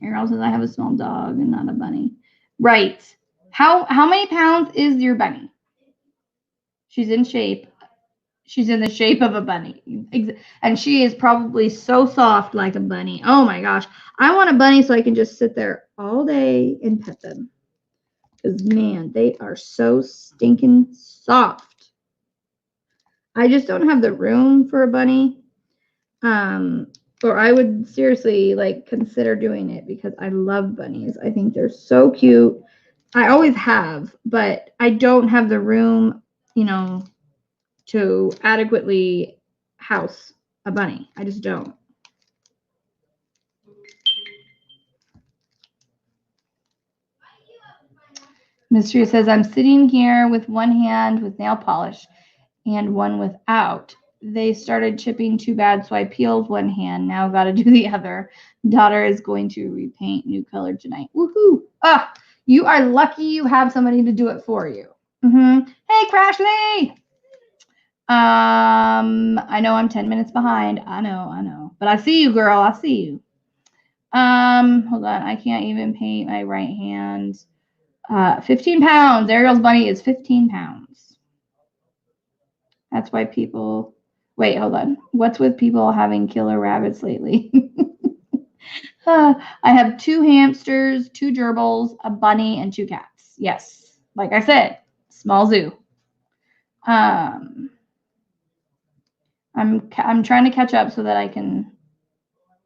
Ariel says I have a small dog and not a bunny. Right. How many pounds is your bunny? She's in shape. She's in the shape of a bunny. And she is probably so soft like a bunny. Oh my gosh. I want a bunny so I can just sit there all day and pet them. Because, man, they are so stinking soft. I just don't have the room for a bunny. Or I would seriously, like, consider doing it because I love bunnies. I think they're so cute. I always have, but I don't have the room, you know, to adequately house a bunny. I just don't. Mystery says, I'm sitting here with one hand with nail polish and one without. They started chipping too bad, so I peeled one hand. Now got to do the other. Daughter is going to repaint new color tonight. Woohoo! Ah, you are lucky you have somebody to do it for you. Hey, Crashly! I know I'm 10 minutes behind. I know. But I see you, girl. I see you. Hold on. I can't even paint my right hand. 15 pounds. Ariel's bunny is 15 pounds. That's why people... Wait, hold on. What's with people having killer rabbits lately? I have 2 hamsters, 2 gerbils, a bunny, and 2 cats. Yes. Like I said, small zoo. I'm trying to catch up so that I can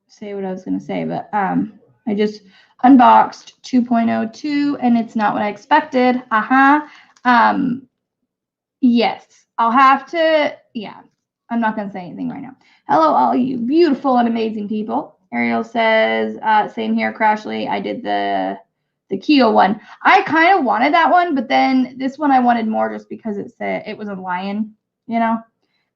say what I was going to say, but I just unboxed 2.02 and it's not what I expected. Yes, I'll have to, yeah, I'm not going to say anything right now. Hello, all you beautiful and amazing people. Ariel says, same here, Crashly. I did the Keo one. I kind of wanted that one, but then this one I wanted more just because it said it was a lion, you know.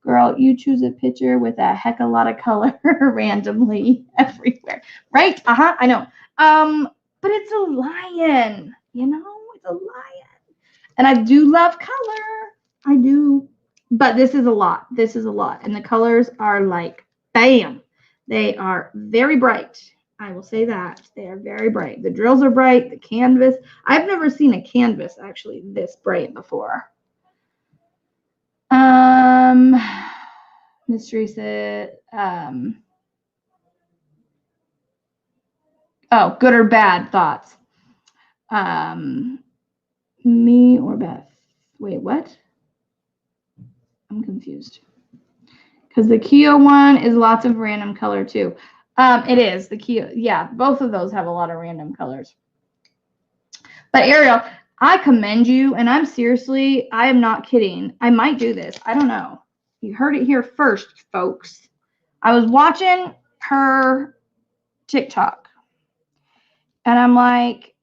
Girl, you choose a picture with a heck of a lot of color randomly everywhere. Right? I know. But it's a lion, you know? It's a lion. And I do love color. I do. But this is a lot. This is a lot. And the colors are like, bam. They are very bright. I will say that. They are very bright. The drills are bright. The canvas. I've never seen a canvas actually this bright before. Mystery said, oh, good or bad thoughts. Me or Beth? Wait, what? I'm confused. Because the Keo one is lots of random color too. It is the Keo. Yeah, both of those have a lot of random colors. But Ariel, I commend you, and I'm seriously, I am not kidding. I might do this. I don't know. You heard it here first, folks. I was watching her TikTok, and I'm like,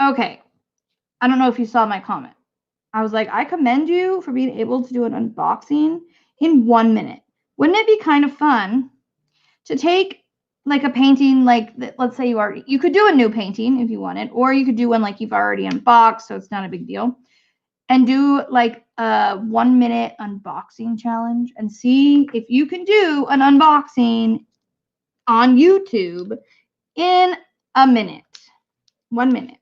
okay, I don't know if you saw my comment. I was like, I commend you for being able to do an unboxing in 1 minute. Wouldn't it be kind of fun to take like a painting, like let's say you could do a new painting if you wanted, or you could do one like you've already unboxed, so it's not a big deal, and do like a 1 minute unboxing challenge and see if you can do an unboxing on YouTube in a minute, 1 minute.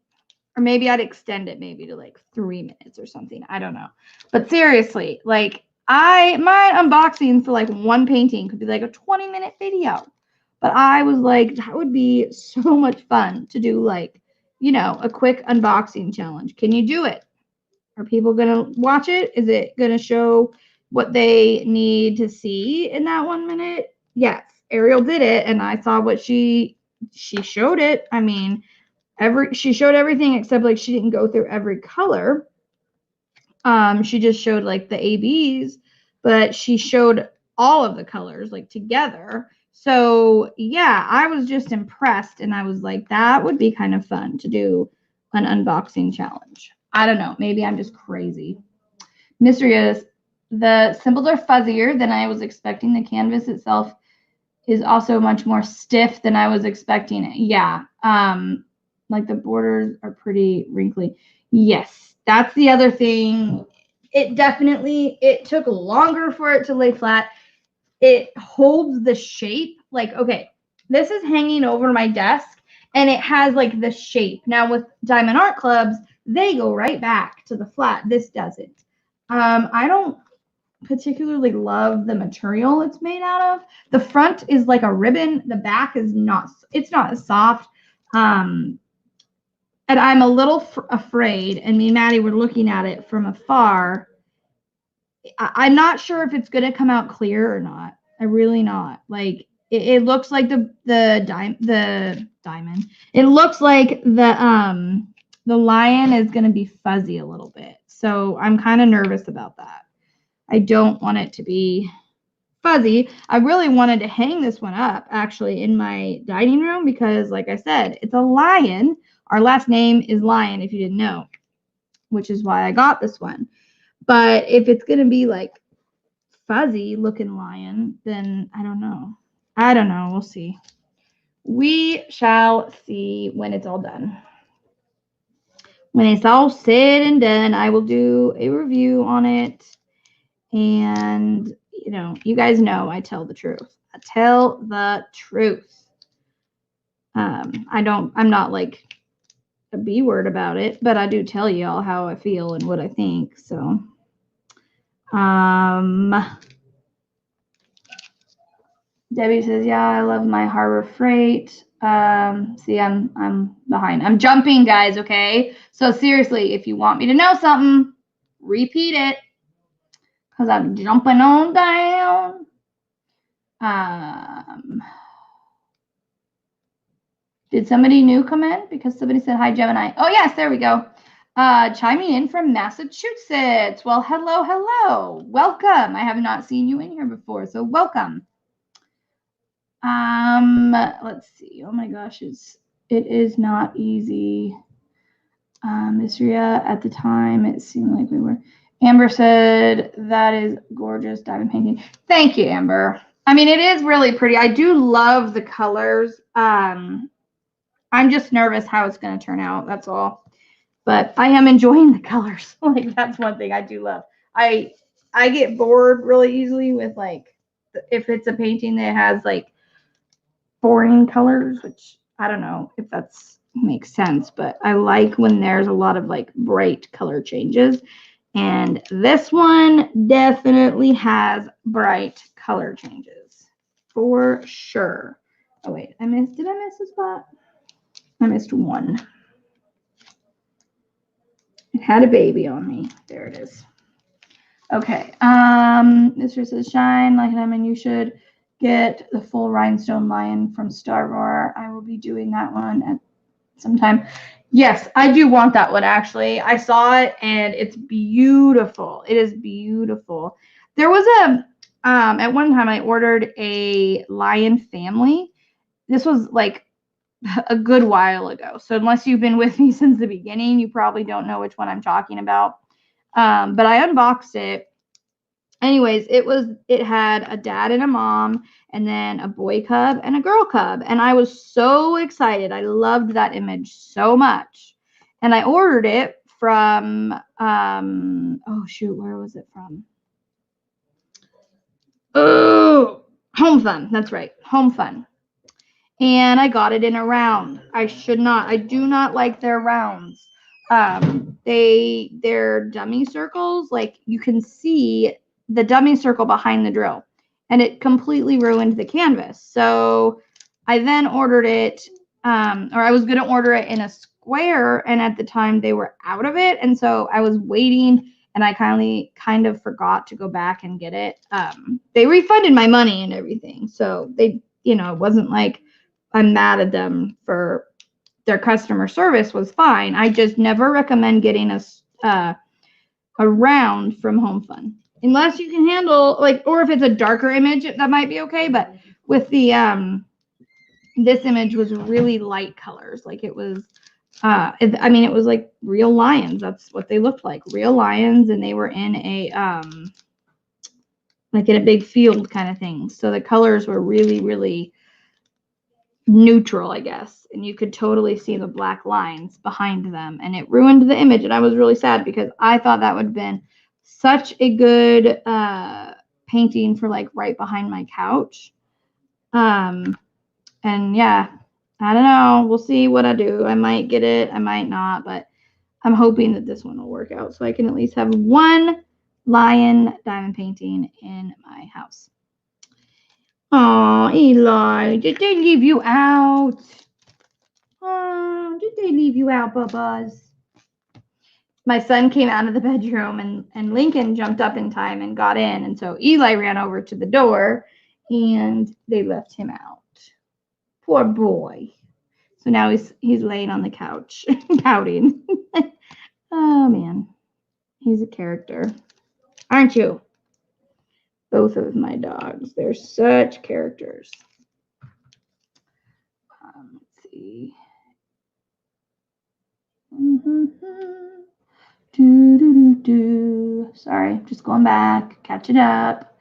Or maybe I'd extend it maybe to like 3 minutes or something. I don't know. But seriously, like my unboxing for like one painting could be like a 20-minute video. But I was like, that would be so much fun to do, like, you know, a quick unboxing challenge. Can you do it? Are people going to watch it? Is it going to show what they need to see in that 1 minute? Yes. Ariel did it, and I saw what she showed it. I mean, she showed everything except like she didn't go through every color. She just showed like the ABs, but she showed all of the colors like together. So yeah, I was just impressed, and I was like, that would be kind of fun to do an unboxing challenge. I don't know, maybe I'm just crazy. Mystery is the symbols are fuzzier than I was expecting. The canvas itself is also much more stiff than I was expecting it. Yeah. Like the borders are pretty wrinkly. Yes, that's the other thing. It took longer for it to lay flat. It holds the shape. Like, okay, this is hanging over my desk and it has like the shape. Now with Diamond Art Clubs, they go right back to the flat. This doesn't. I don't particularly love the material it's made out of. The front is like a ribbon. The back is not. It's not as soft. And And I'm a little afraid, and me and Maddie were looking at it from afar. I'm not sure if it's going to come out clear or not. I really not. Like, it looks like the diamond. It looks like the lion is going to be fuzzy a little bit. So I'm kind of nervous about that. I don't want it to be fuzzy. I really wanted to hang this one up actually in my dining room because, like I said, it's a lion. Our last name is Lyon, if you didn't know, which is why I got this one. But if it's going to be like fuzzy looking lion, then I don't know. I don't know. We'll see. We shall see when it's all done. When it's all said and done, I will do a review on it. And, you know, you guys know I tell the truth. I tell the truth. I'm not like a B word about it, but I do tell y'all how I feel and what I think. So, Debbie says, yeah, I love my Harbor Freight. See, I'm behind. I'm jumping, guys, okay? So seriously, if you want me to know something, repeat it. Because I'm jumping on down. Did somebody new come in? Because somebody said, hi, Gemini. Oh, yes, there we go. Chiming in from Massachusetts. Well, hello, hello. Welcome. I have not seen you in here before, so welcome. Let's see. Oh my gosh, it is not easy. Miss Ria, at the time, it seemed like we were. Amber said, that is gorgeous diamond painting. Thank you, Amber. I mean, it is really pretty. I do love the colors. I'm just nervous how it's going to turn out. That's all. But I am enjoying the colors. Like, that's one thing I do love. I get bored really easily with, like, if it's a painting that has, like, boring colors, which I don't know if that's makes sense, but I like when there's a lot of like bright color changes, and this one definitely has bright color changes for sure. Oh wait, did I miss a spot? I missed one. It had a baby on me. There it is. Okay. Mr. says shine like diamond. You should get the full rhinestone lion from Star Wars. I will be doing that one at some time. Yes, I do want that one actually. I saw it and it's beautiful. It is beautiful. There was at one time I ordered a lion family. This was like a good while ago. So unless you've been with me since the beginning, you probably don't know which one I'm talking about. But I unboxed it. Anyways, it had a dad and a mom, and then a boy cub and a girl cub. And I was so excited. I loved that image so much. And I ordered it from, oh shoot, where was it from? Oh, Home Fun. That's right. Home Fun. And I got it in a round. I do not like their rounds. They're dummy circles. Like you can see the dummy circle behind the drill, and it completely ruined the canvas. So I then ordered it, or I was going to order it in a square, and at the time they were out of it. And so I was waiting, and I kind of forgot to go back and get it. They refunded my money and everything. So they, it wasn't like I'm mad at them for their customer service was fine. I just never recommend getting a round from Home Fun. Unless you can handle, like, or if it's a darker image, that might be okay. But with the, this image was really light colors. Like it was, it was like real lions. That's what they looked like. Real lions. And they were in a, like in a big field kind of thing. So the colors were really, really neutral, I guess. And you could totally see the black lines behind them. And it ruined the image. And I was really sad because I thought that would have been such a good painting for like right behind my couch. And yeah, I don't know. We'll see what I do. I might get it. I might not. But I'm hoping that this one will work out so I can at least have one lion diamond painting in my house. Oh, Eli, did they leave you out? Oh, did did they leave you out, Bubba's? My son came out of the bedroom and Lincoln jumped up in time and got in. And so Eli ran over to the door and they left him out. Poor boy. So now he's laying on the couch pouting. Oh, man. He's a character. Aren't you? Both of my dogs. They're such characters. Let's see. Sorry, just going back, catching up.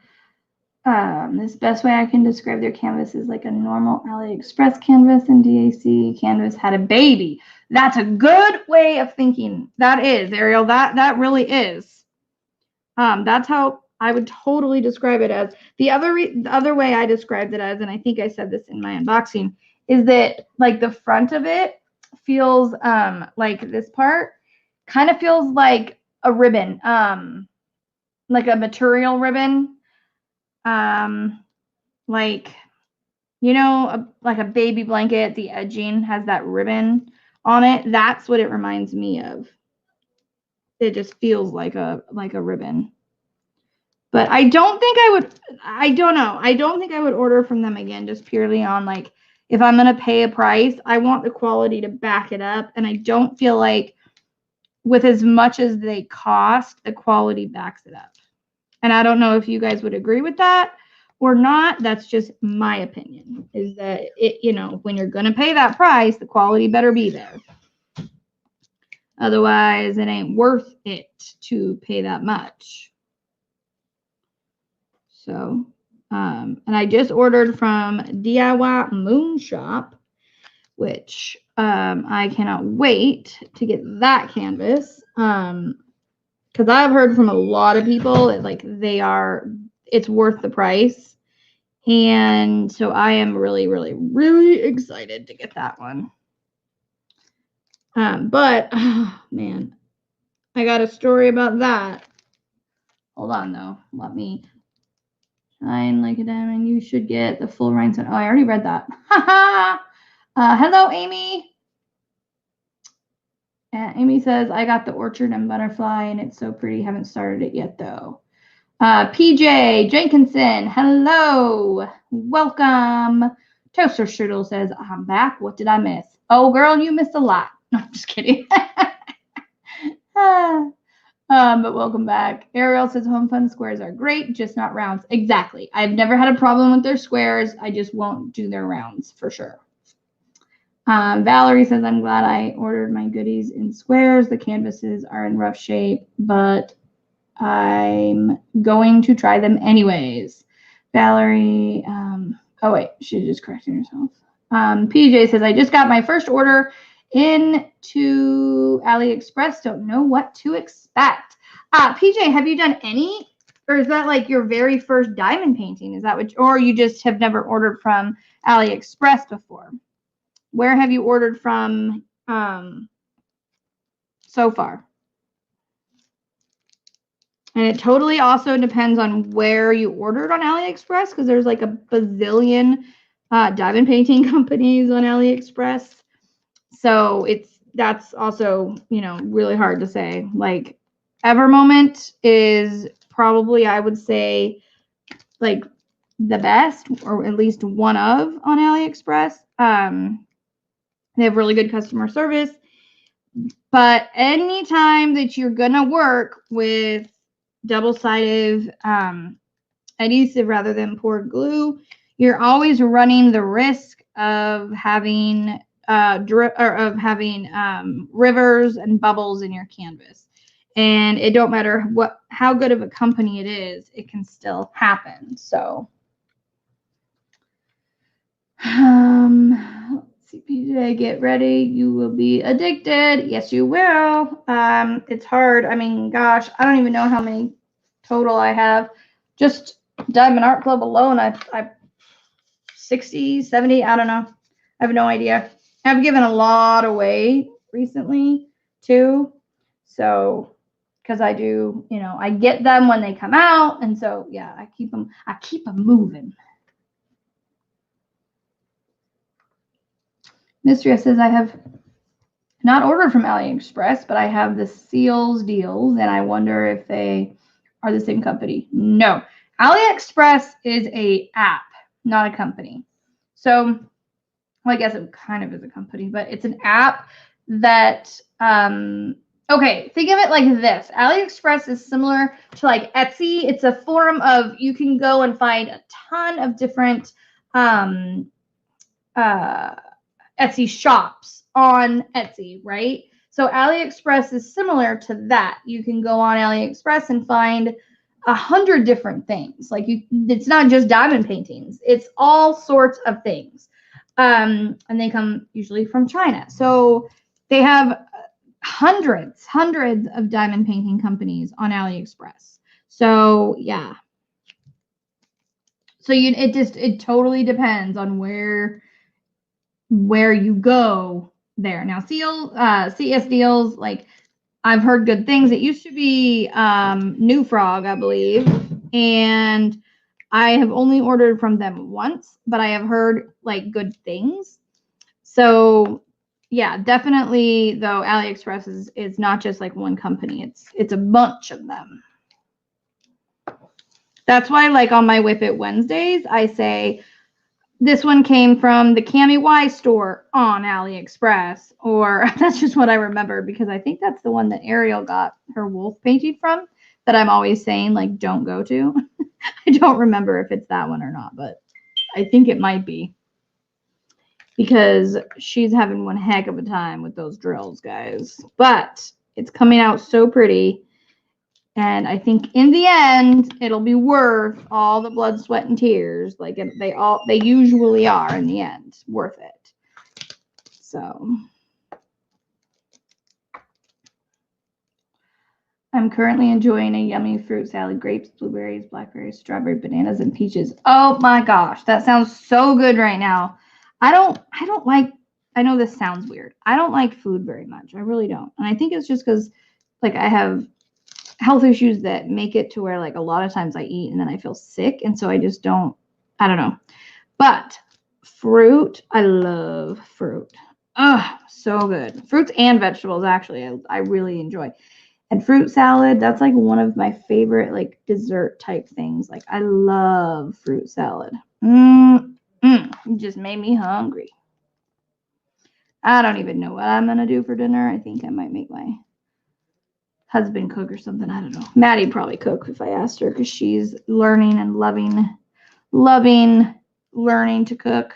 This best way I can describe their canvas is like a normal AliExpress canvas, and DAC canvas had a baby. That's a good way of thinking. That is, Ariel. That really is. That's how I would totally describe it as. The other way I described it as, and I think I said this in my unboxing, is that like the front of it feels like this part kind of feels like a ribbon, like a material ribbon, like, you know, like a baby blanket. The edging has that ribbon on it. That's what it reminds me of. It just feels like a ribbon. But I don't think I would. I don't know. I don't think I would order from them again, just purely on like, if I'm gonna pay a price, I want the quality to back it up, and I don't feel like with as much as they cost, the quality backs it up. And I don't know if you guys would agree with that or not. That's just my opinion, is that it, you know, when you're going to pay that price, the quality better be there. Otherwise, it ain't worth it to pay that much. So, and I just ordered from DIY Moon Shop, which I cannot wait to get that canvas. Because I've heard from a lot of people that like it's worth the price. And so I am really, really, really excited to get that one. But, oh, man, I got a story about that. Hold on, though. Let me shine like a diamond. You should get the full rhinestone. Oh, I already read that. Hello, Amy. Amy says, I got the orchard and butterfly, and it's so pretty. Haven't started it yet, though. PJ Jenkinson, hello. Welcome. Toaster Strudel says, I'm back. What did I miss? Oh, girl, you missed a lot. No, I'm just kidding. But welcome back. Ariel says, Home Fun squares are great, just not rounds. Exactly. I've never had a problem with their squares. I just won't do their rounds for sure. Valerie says, I'm glad I ordered my goodies in squares. The canvases are in rough shape, but I'm going to try them anyways. Valerie, oh wait, she's just correcting herself. PJ says, I just got my first order into AliExpress. Don't know what to expect. PJ, have you done any, or is that like your very first diamond painting? Is that what, or you just have never ordered from AliExpress before? Where have you ordered from so far? And it totally also depends on where you ordered on AliExpress, because there's like a bazillion diamond painting companies on AliExpress. So that's also, you know, really hard to say. Like Evermoment is probably, I would say, like the best, or at least one of, on AliExpress. They have really good customer service. But anytime that you're going to work with double-sided adhesive rather than poured glue, you're always running the risk of having rivers and bubbles in your canvas. And it don't matter how good of a company it is, it can still happen. So let's see, PJ, get ready. You will be addicted. Yes, you will. It's hard. I mean, gosh, I don't even know how many total I have. Just Diamond Art Club alone, I 60, 70, I don't know. I have no idea. I've given a lot away recently too. So, because I do, you know, I get them when they come out, and so yeah, I keep them moving. Mistress says, I have not ordered from AliExpress, but I have the Seals deals, and I wonder if they are the same company. No, AliExpress is a app, not a company. So, well, I guess it kind of is a company, but it's an app that okay, think of it like this. AliExpress is similar to like Etsy. It's a forum of you can go and find a ton of different Etsy shops on Etsy, right? So AliExpress is similar to that. You can go on AliExpress and find 100 different things. Like it's not just diamond paintings. It's all sorts of things. And they come usually from China. So they have hundreds of diamond painting companies on AliExpress. So yeah. So it totally depends on where you go there. Now CS deals, like I've heard good things. It used to be New Frog, I believe, and I have only ordered from them once, but I have heard like good things. So yeah, definitely though AliExpress is not just like one company. It's a bunch of them. That's why like on my Whip It Wednesdays, I say this one came from the Cami Y store on AliExpress, or that's just what I remember because I think that's the one that Ariel got her wolf painted from that I'm always saying like don't go to. I don't remember if it's that one or not, but I think it might be because she's having one heck of a time with those drills, guys. But it's coming out so pretty. And I think in the end, it'll be worth all the blood, sweat, and tears. Like they usually are in the end. Worth it. So I'm currently enjoying a yummy fruit salad. Grapes, blueberries, blackberries, strawberry, bananas, and peaches. Oh my gosh, that sounds so good right now. I don't like, I know this sounds weird. I don't like food very much. I really don't. And I think it's just because like I have health issues that make it to where like a lot of times I eat and then I feel sick. And so I just don't, I don't know. But fruit, I love fruit. Ugh, so good. Fruits and vegetables, actually, I really enjoy. And fruit salad, that's like one of my favorite like dessert type things. Like I love fruit salad. It just made me hungry. I don't even know what I'm going to do for dinner. I think I might make my husband cook or something. I don't know. Maddie'd probably cook if I asked her because she's learning and loving learning to cook.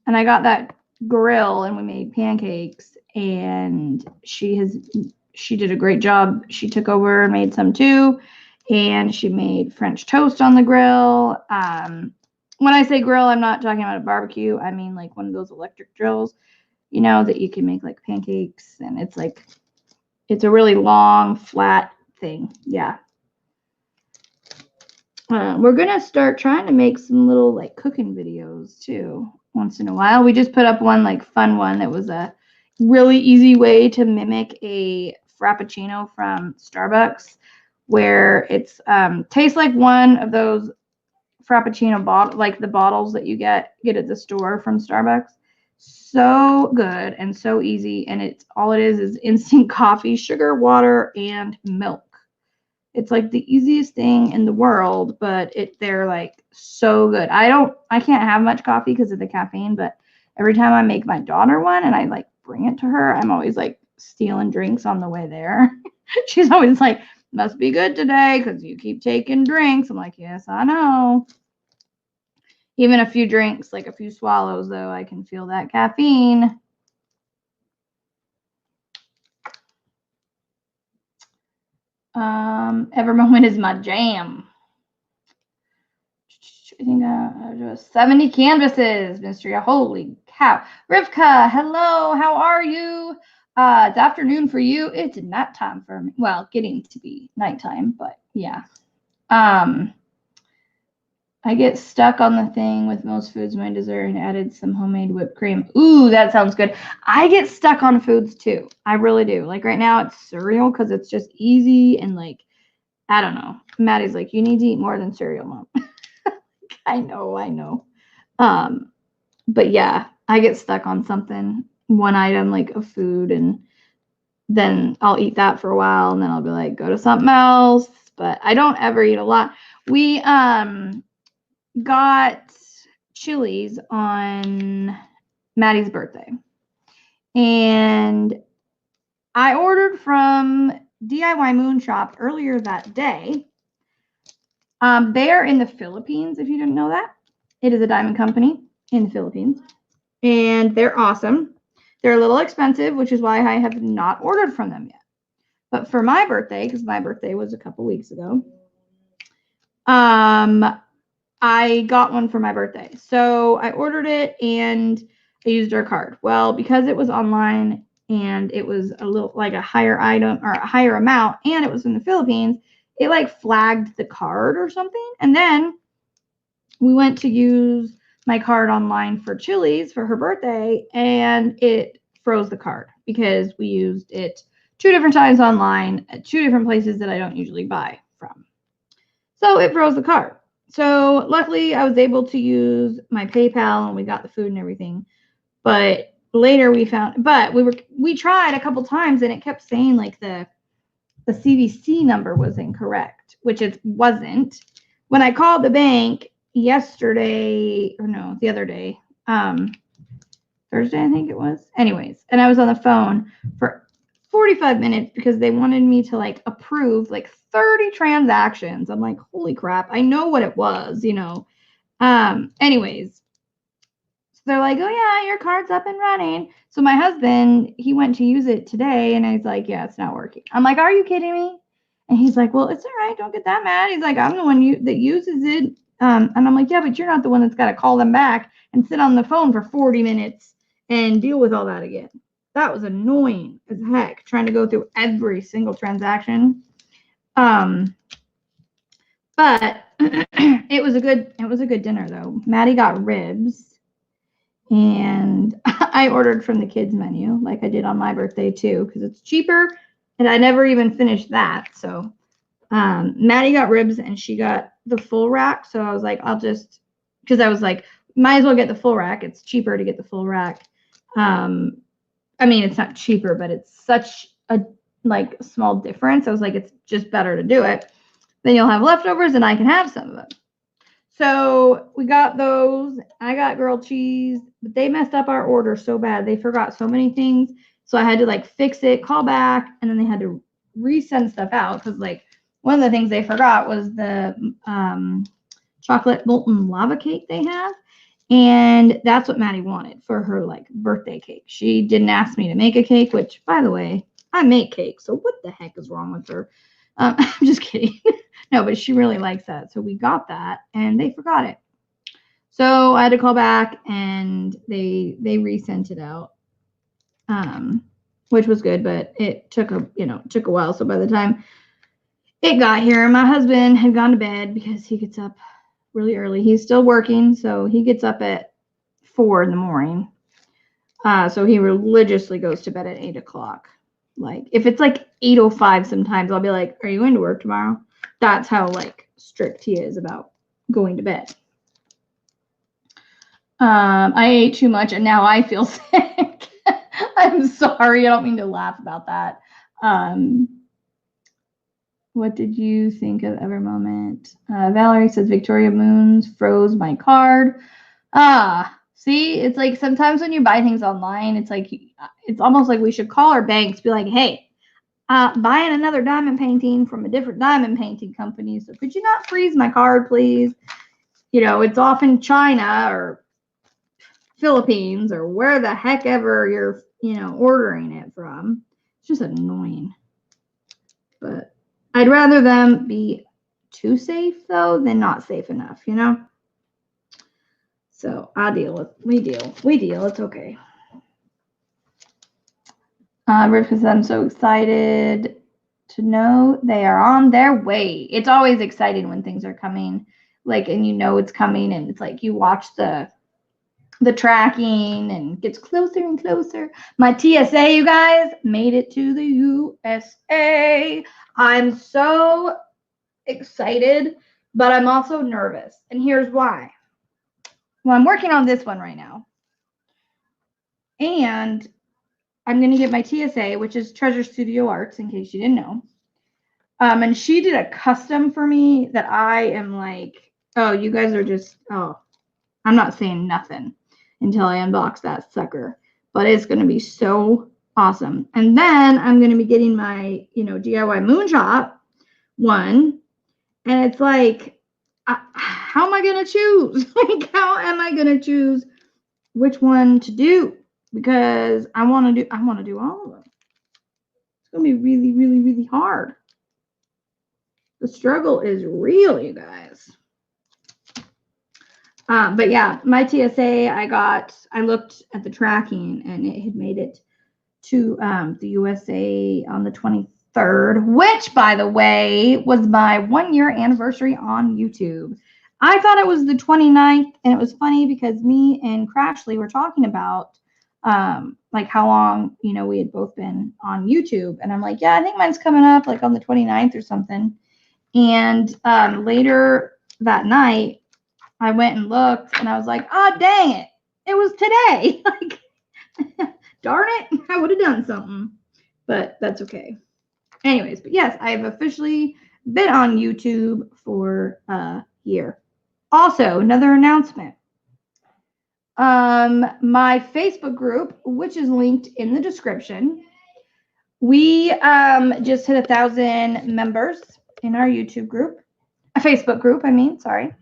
And I got that grill and we made pancakes and she did a great job. She took over and made some too. And she made French toast on the grill. When I say grill, I'm not talking about a barbecue. I mean like one of those electric drills, you know, that you can make like pancakes. And it's like, it's a really long, flat thing. Yeah. We're going to start trying to make some little like cooking videos too once in a while. We just put up one like fun one that was a really easy way to mimic a Frappuccino from Starbucks where it's tastes like one of those Frappuccino bottle, like the bottles that you get at the store from Starbucks. So good and so easy, and it's all it is instant coffee, sugar, water, and milk. It's like the easiest thing in the world, but they're like so good. I can't have much coffee because of the caffeine, but every time I make my daughter one and I like bring it to her, I'm always like stealing drinks on the way there. She's always like, must be good today because you keep taking drinks. I'm like, yes, I know. Even a few drinks, like a few swallows, though, I can feel that caffeine. Evermoment is my jam. I think 70 canvases, Mystery. Holy cow. Rivka, hello. How are you? It's afternoon for you. It's nighttime for me. Well, getting to be nighttime, but yeah. I get stuck on the thing with most foods, my dessert, and added some homemade whipped cream. Ooh, that sounds good. I get stuck on foods too. I really do. Like right now it's cereal because it's just easy and like, I don't know. Maddie's like, you need to eat more than cereal, Mom. I know. But yeah, I get stuck on something one item like of food, and then I'll eat that for a while, and then I'll be like, go to something else. But I don't ever eat a lot. We got Chili's on Maddie's birthday, and I ordered from DIY Moon Shop earlier that day. They are in the Philippines, if you didn't know that. It is a diamond company in the Philippines, and they're awesome. They're a little expensive, which is why I have not ordered from them yet. But for my birthday, because my birthday was a couple weeks ago, I got one for my birthday. So I ordered it and I used our card. Well, because it was online and it was a little like a higher item or a higher amount, and it was in the Philippines, it like flagged the card or something. And then we went to use my card online for Chili's for her birthday, and it froze the card because we used it 2 different times online at 2 different places that I don't usually buy from. So it froze the card. So luckily I was able to use my PayPal and we got the food and everything. But later we found, but we tried a couple times and it kept saying like the CVC number was incorrect, which it wasn't. When I called the bank yesterday, or no, the other day, Thursday, I think it was. Anyways, and I was on the phone for 45 minutes because they wanted me to like approve like 30 transactions. I'm like, holy crap, I know what it was, you know. Anyways, so they're like, oh yeah, your card's up and running. So my husband, he went to use it today and he's like, yeah, it's not working. I'm like, are you kidding me? And he's like, well, it's all right, don't get that mad. He's like, I'm the one that uses it. And I'm like, yeah, but you're not the one that's got to call them back and sit on the phone for 40 minutes and deal with all that again. That was annoying as heck, trying to go through every single transaction. But it was a good dinner though. Maddie got ribs, and I ordered from the kids menu like I did on my birthday too because it's cheaper, and I never even finished that. So Maddie got ribs and she got the full rack. So I was like, because I was like, might as well get the full rack. It's cheaper to get the full rack. I mean, it's not cheaper, but it's such a like small difference. I was like, it's just better to do it. Then you'll have leftovers and I can have some of them. So we got those. I got grilled cheese, but they messed up our order so bad. They forgot so many things. So I had to like fix it, call back, and then they had to resend stuff out because like one of the things they forgot was the chocolate molten lava cake they have. And that's what Maddie wanted for her like birthday cake. She didn't ask me to make a cake, which by the way, I make cakes. So what the heck is wrong with her? I'm just kidding. No, but she really likes that. So we got that and they forgot it. So I had to call back and they resent it out. Which was good, but it took a while. So by the time it got here, my husband had gone to bed because he gets up really early. He's still working, so he gets up at 4 in the morning. So he religiously goes to bed at 8 o'clock. Like if it's like 8:05 sometimes, I'll be like, are you going to work tomorrow? That's how like strict he is about going to bed. I ate too much and now I feel sick. I'm sorry. I don't mean to laugh about that. What did you think of Ever Moment? Valerie says Victoria Moons froze my card. See, it's like sometimes when you buy things online, it's like it's almost like we should call our banks, be like, hey, buying another diamond painting from a different diamond painting company. So could you not freeze my card, please? You know, it's off in China or Philippines or where the heck ever you're, ordering it from. It's just annoying. But I'd rather them be too safe though than not safe enough, So we deal. It's okay. Rivka says, I'm so excited to know they are on their way. It's always exciting when things are coming, like, and it's coming, and it's like you watch the tracking and it gets closer and closer. My TSA, you guys, made it to the USA. I'm so excited, but I'm also nervous. And here's why. Well, I'm working on this one right now. And I'm going to get my TSA, which is Treasure Studio Arts, in case you didn't know. And she did a custom for me that I am like, oh, you guys are just, oh, I'm not saying nothing until I unbox that sucker. But it's going to be so awesome. And then I'm going to be getting my, DIY moonshot one. And it's like, how am I going to choose? Like, how am I going to choose which one to do? Because I want to do all of them. It's going to be really, really, really hard. The struggle is real, you guys. But yeah, my TSA, I looked at the tracking and it had made it to the USA on the 23rd, which, by the way, was my 1-year anniversary on YouTube. I thought it was the 29th, and it was funny because me and Crashly were talking about like how long, we had both been on YouTube. And I'm like, yeah, I think mine's coming up like on the 29th or something. And later that night, I went and looked, and I was like, oh, dang it. It was today. Like, darn it. I would have done something. But that's okay. Anyways, but yes, I have officially been on YouTube for a year. Also, another announcement. My Facebook group, which is linked in the description, we just hit 1,000 members in our YouTube group, a Facebook group, sorry.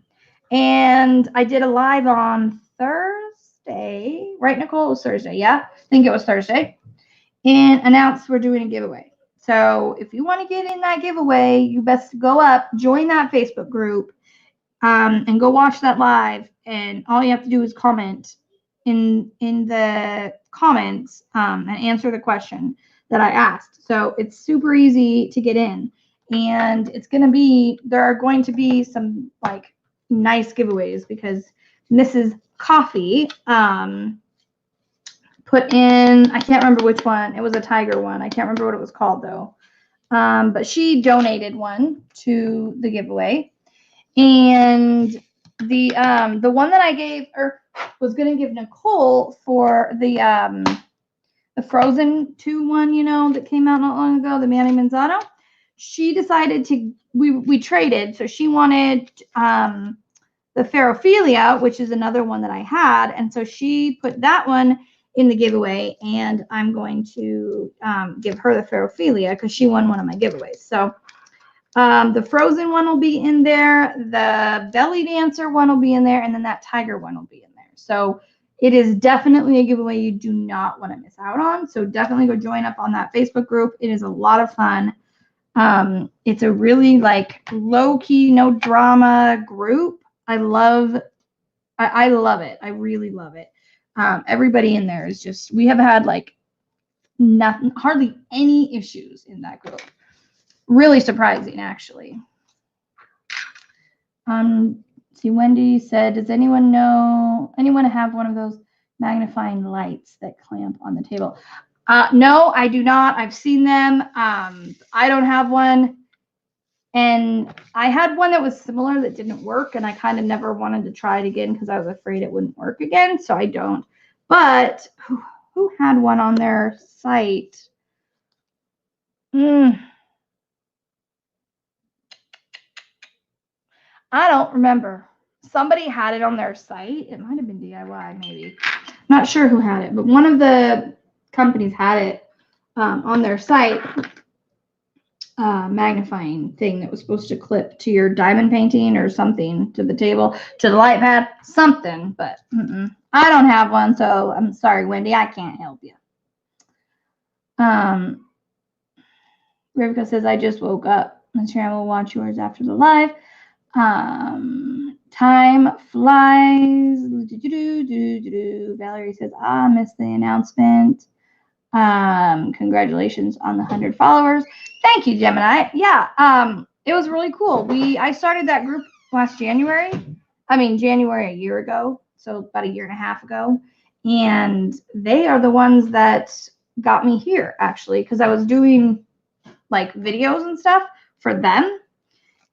And I did a live on Thursday, right, Nicole? It was Thursday, yeah? I think it was Thursday. And announced we're doing a giveaway. So if you want to get in that giveaway, you best go up, join that Facebook group, and go watch that live. And all you have to do is comment in the comments and answer the question that I asked. So it's super easy to get in. And there are going to be some like nice giveaways because Mrs. Coffee put in, I can't remember which one. It was a tiger one. I can't remember what it was called though. But she donated one to the giveaway. And the one that I gave, or was going to give Nicole for the Frozen 2 one, that came out not long ago, the Manny Manzano, she decided we traded. So she wanted the Ferrophilia, which is another one that I had. And so she put that one in the giveaway, and I'm going to give her the Ferrophilia because she won one of my giveaways. So the Frozen one will be in there, the Belly Dancer one will be in there, and then that Tiger one will be in there. So it is definitely a giveaway you do not want to miss out on. So definitely go join up on that Facebook group. It is a lot of fun. It's a really like low-key, no drama group. I love it. I really love it. Everybody in there is just, we have had like hardly any issues in that group. Really surprising, actually. See, Wendy said, does anyone have one of those magnifying lights that clamp on the table? No, I do not. I've seen them. I don't have one. And I had one that was similar that didn't work, and I kind of never wanted to try it again because I was afraid it wouldn't work again, so I don't. But who had one on their site? I don't remember. Somebody had it on their site. It might have been DIY, maybe. Not sure who had it, but one of the companies had it on their site. Magnifying thing that was supposed to clip to your diamond painting or something, to the table, to the light pad, something. But I don't have one, so I'm sorry, Wendy. I can't help you. Rivka says, I just woke up. I'm sure I will watch yours after the live. Time flies. Valerie says, I missed the announcement. Congratulations on the 100 followers. Thank you, Gemini. Yeah, it was really cool. I started that group last January. January a year ago, so about a year and a half ago. And they are the ones that got me here, actually, because I was doing like videos and stuff for them.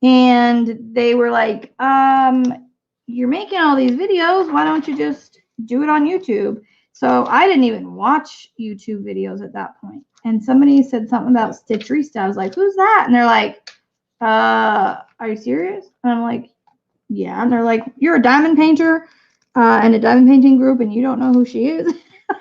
And they were like, you're making all these videos. Why don't you just do it on YouTube? So I didn't even watch YouTube videos at that point. And somebody said something about Stitcherista. I was like, who's that? And they're like, are you serious? And I'm like, yeah. And they're like, you're a diamond painter in a diamond painting group and you don't know who she is?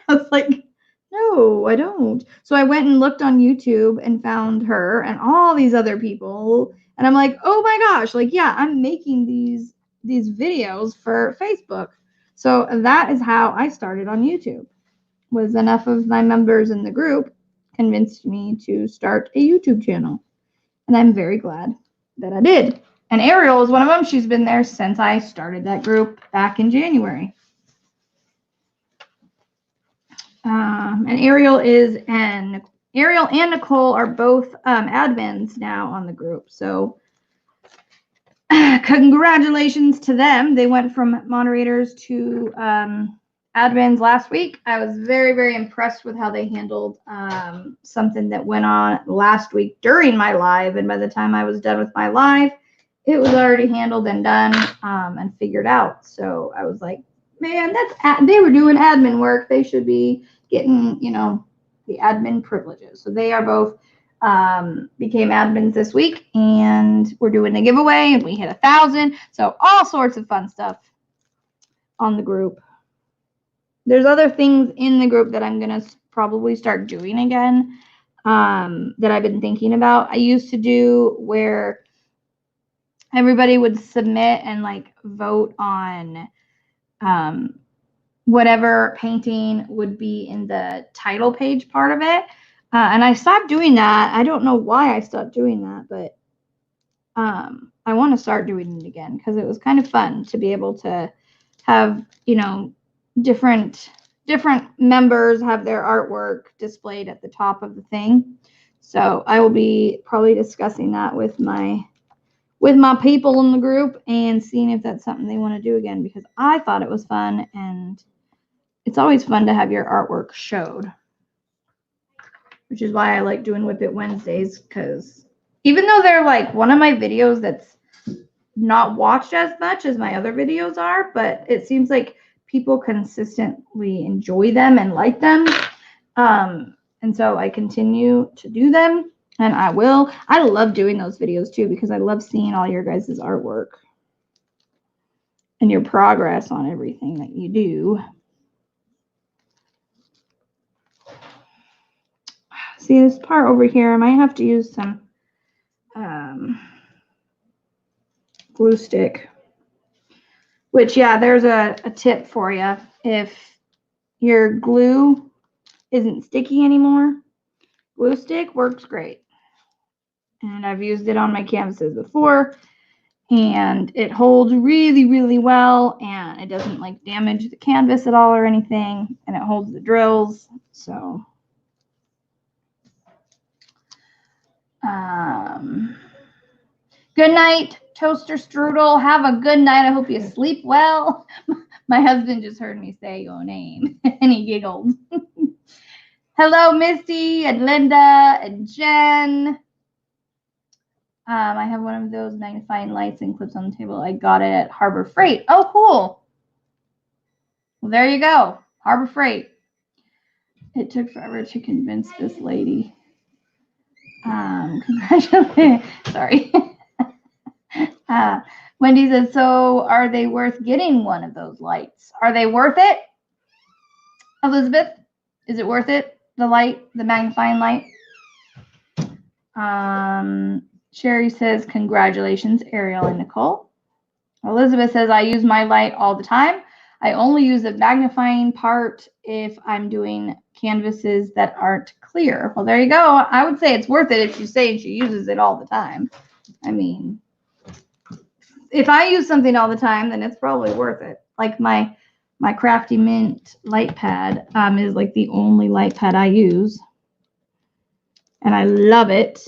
I was like, no, I don't. So I went and looked on YouTube and found her and all these other people. And I'm like, oh my gosh, like, yeah, I'm making these videos for Facebook. So that is how I started on YouTube. Was enough of my members in the group convinced me to start a YouTube channel. And I'm very glad that I did. And Ariel is one of them. She's been there since I started that group back in January. And Ariel and Nicole are both admins now on the group. So congratulations to them. They went from moderators to admins last week. I was very, very impressed with how they handled something that went on last week during my live. And by the time I was done with my live, it was already handled and done and figured out. So I was like, man, they were doing admin work. They should be getting, the admin privileges. So they are both became admins this week, and we're doing a giveaway, and we hit 1,000. So all sorts of fun stuff on the group. There's other things in the group that I'm going to probably start doing again that I've been thinking about. I used to do where everybody would submit and like vote on whatever painting would be in the title page part of it. And I stopped doing that. I don't know why I stopped doing that, but I want to start doing it again because it was kind of fun to be able to have, different members have their artwork displayed at the top of the thing. So I will be probably discussing that with my people in the group and seeing if that's something they want to do again, because I thought it was fun, and it's always fun to have your artwork showed, which is why I like doing Whip It Wednesdays, because even though they're like one of my videos that's not watched as much as my other videos are, but it seems like people consistently enjoy them and like them. And so I continue to do them, and I will. I love doing those videos too, because I love seeing all your guys' artwork and your progress on everything that you do. See this part over here, I might have to use some glue stick. Which, yeah, there's a tip for you. If your glue isn't sticky anymore, glue stick works great. And I've used it on my canvases before, and it holds really, really well, and it doesn't like damage the canvas at all or anything, and it holds the drills. So good night, Toaster Strudel. Have a good night. I hope you sleep well. My husband just heard me say your name, and he giggled. Hello, Misty and Linda and Jen. I have one of those magnifying lights and clips on the table. I got it at Harbor Freight. Oh, cool. Well, there you go. Harbor Freight. It took forever to convince this lady. Congratulations. Sorry. Wendy says, so are they worth getting one of those lights? Are they worth it? Elizabeth, is it worth it? The light, the magnifying light? Sherry says, congratulations, Ariel and Nicole. Elizabeth says, I use my light all the time. I only use the magnifying part if I'm doing canvases that aren't clear. Well, there you go. I would say it's worth it if you say she uses it all the time. I mean, if I use something all the time, then it's probably worth it. Like my Crafty Mint light pad is like the only light pad I use. And I love it.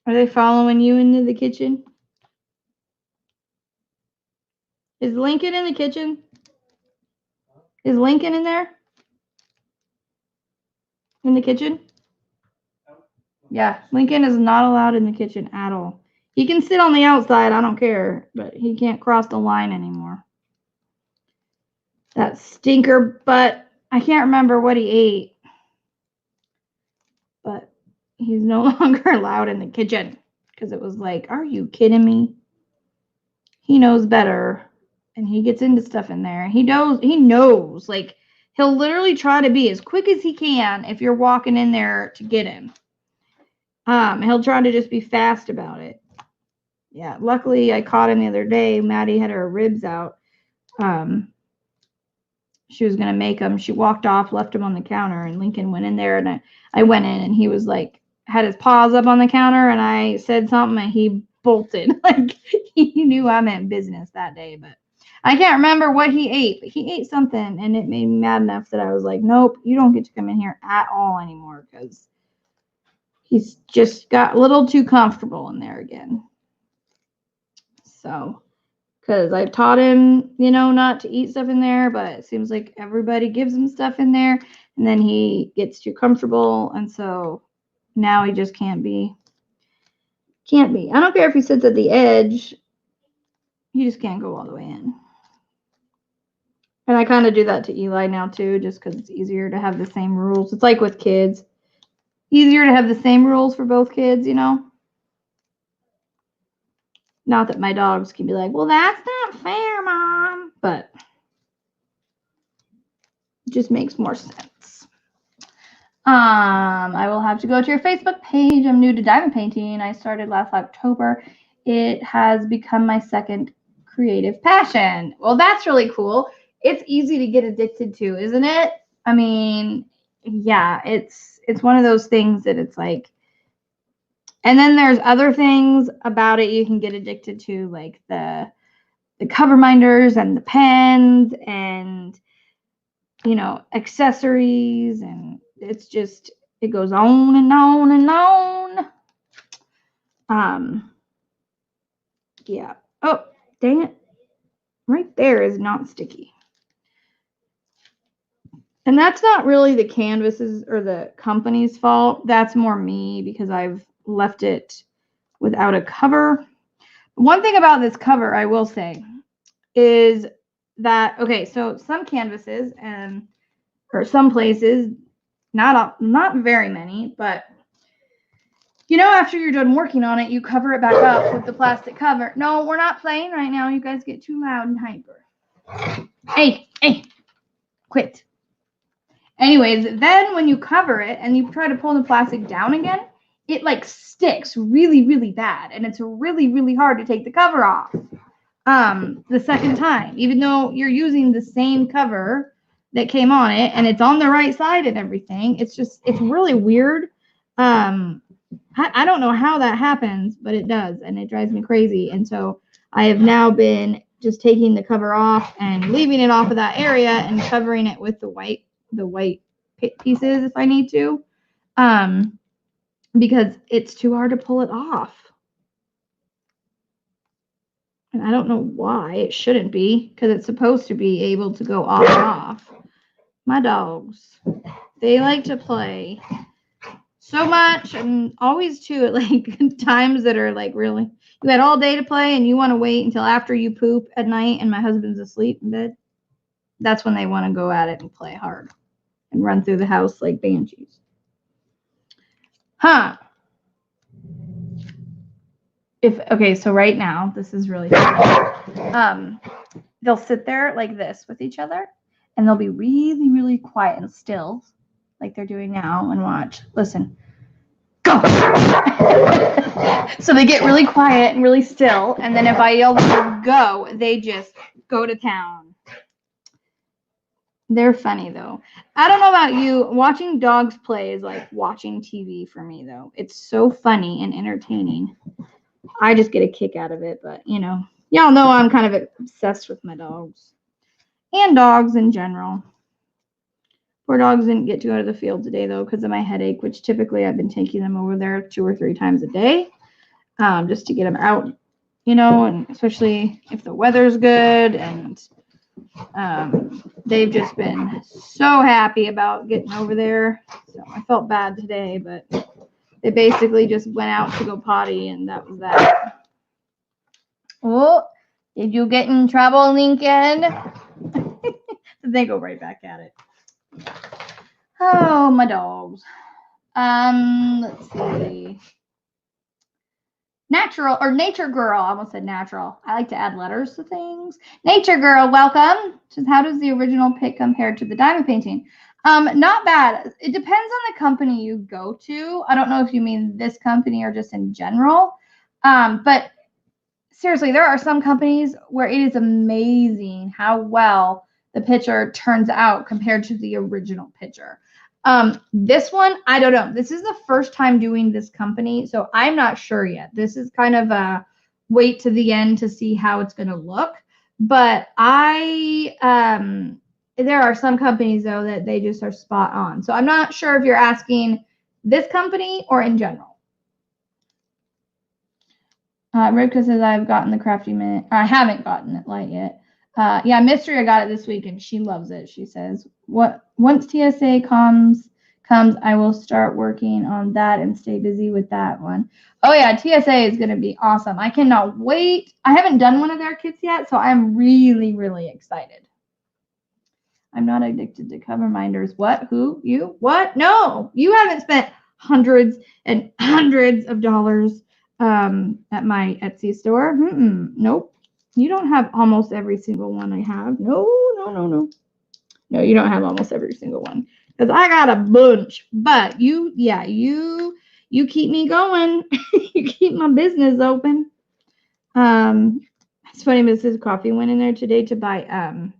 Are they following you into the kitchen? Is Lincoln in the kitchen? Is Lincoln in there? In the kitchen? Yeah, Lincoln is not allowed in the kitchen at all. He can sit on the outside, I don't care, but he can't cross the line anymore. That stinker butt. I can't remember what he ate, but he's no longer allowed in the kitchen because it was like, are you kidding me? He knows better, and he gets into stuff in there. He knows, like, he'll literally try to be as quick as he can if you're walking in there to get him. He'll try to just be fast about it. Yeah, luckily I caught him the other day. Maddie had her ribs out. She was going to make them. She walked off, left them on the counter, and Lincoln went in there, and I went in, and he was like, had his paws up on the counter, and I said something, and he bolted. Like, he knew I meant business that day, but I can't remember what he ate, but he ate something, and it made me mad enough that I was like, nope, you don't get to come in here at all anymore, because he's just got a little too comfortable in there again. So, because I've taught him, not to eat stuff in there, but it seems like everybody gives him stuff in there, and then he gets too comfortable, and so now he just can't be. I don't care if he sits at the edge. He just can't go all the way in. And I kind of do that to Eli now too, just because it's easier to have the same rules. It's like with kids. Easier to have the same rules for both kids, Not that my dogs can be like, well, that's not fair, Mom. But it just makes more sense. I will have to go to your Facebook page. I'm new to diamond painting. I started last October. It has become my second creative passion. Well, that's really cool. It's easy to get addicted to, isn't it? I mean, yeah, it's one of those things that it's like, and then there's other things about it you can get addicted to, like the cover minders and the pens and, accessories, and it's just, it goes on and on and on. Yeah. Oh, dang it. Right there is not sticky. And that's not really the canvases or the company's fault. That's more me because I've left it without a cover. One thing about this cover, I will say, is that, okay, so some canvases or some places, not very many, but after you're done working on it, you cover it back up with the plastic cover. No, we're not playing right now. You guys get too loud and hyper. Hey, quit. Anyways, then when you cover it and you try to pull the plastic down again, it like sticks really, really bad. And it's really, really hard to take the cover off the second time, even though you're using the same cover that came on it and it's on the right side and everything. It's really weird. I don't know how that happens, but it does, and it drives me crazy. And so I have now been just taking the cover off and leaving it off of that area and covering it with the white pieces if I need to, because it's too hard to pull it off. And I don't know why it shouldn't be, because it's supposed to be able to go on and off. My dogs, they like to play so much, and always too at like times that are like, really, you had all day to play and you want to wait until after you poop at night and my husband's asleep in bed. That's when they want to go at it and play hard and run through the house like banshees. Okay, so right now, this is really funny. They'll sit there like this with each other, and they'll be really, really quiet and still, like they're doing now, and watch. Listen. Go! So they get really quiet and really still, and then if I yell to go, they just go to town. They're funny, though. I don't know about you. Watching dogs play is like watching TV for me, though. It's so funny and entertaining. I just get a kick out of it, but, y'all know I'm kind of obsessed with my dogs. And dogs in general. Poor dogs didn't get to go to the field today, though, because of my headache, which typically I've been taking them over there 2 or 3 times a day, just to get them out, and especially if the weather's good, and they've just been so happy about getting over there. So I felt bad today, but they basically just went out to go potty, and that was that. Oh, did you get in trouble, Lincoln? They go right back at it. Oh, my dogs. Let's see. Natural or Nature Girl. I almost said natural. I like to add letters to things. Nature Girl, welcome. Says, how does the original pick compare to the diamond painting? Not bad. It depends on the company you go to. I don't know if you mean this company or just in general. But seriously, there are some companies where it is amazing how well the picture turns out compared to the original picture. This one, I don't know. This is the first time doing this company, so I'm not sure yet. This is kind of a wait to the end to see how it's going to look. But there are some companies though that they just are spot on. So I'm not sure if you're asking this company or in general. Rivka says I've gotten the Crafty Mint. I haven't gotten it light yet. Yeah, Mystery, I got it this week and she loves it. She says, once TSA comes, I will start working on that and stay busy with that one. Oh yeah, TSA is going to be awesome. I cannot wait. I haven't done one of their kits yet, so I'm really, really excited. I'm not addicted to cover minders. What? Who? You? What? No, you haven't spent hundreds and hundreds of dollars at my Etsy store. Nope. You don't have almost every single one I have. No. No, you don't have almost every single one. Because I got a bunch. But you keep me going. You keep my business open. It's funny, Mrs. Coffee went in there today to buy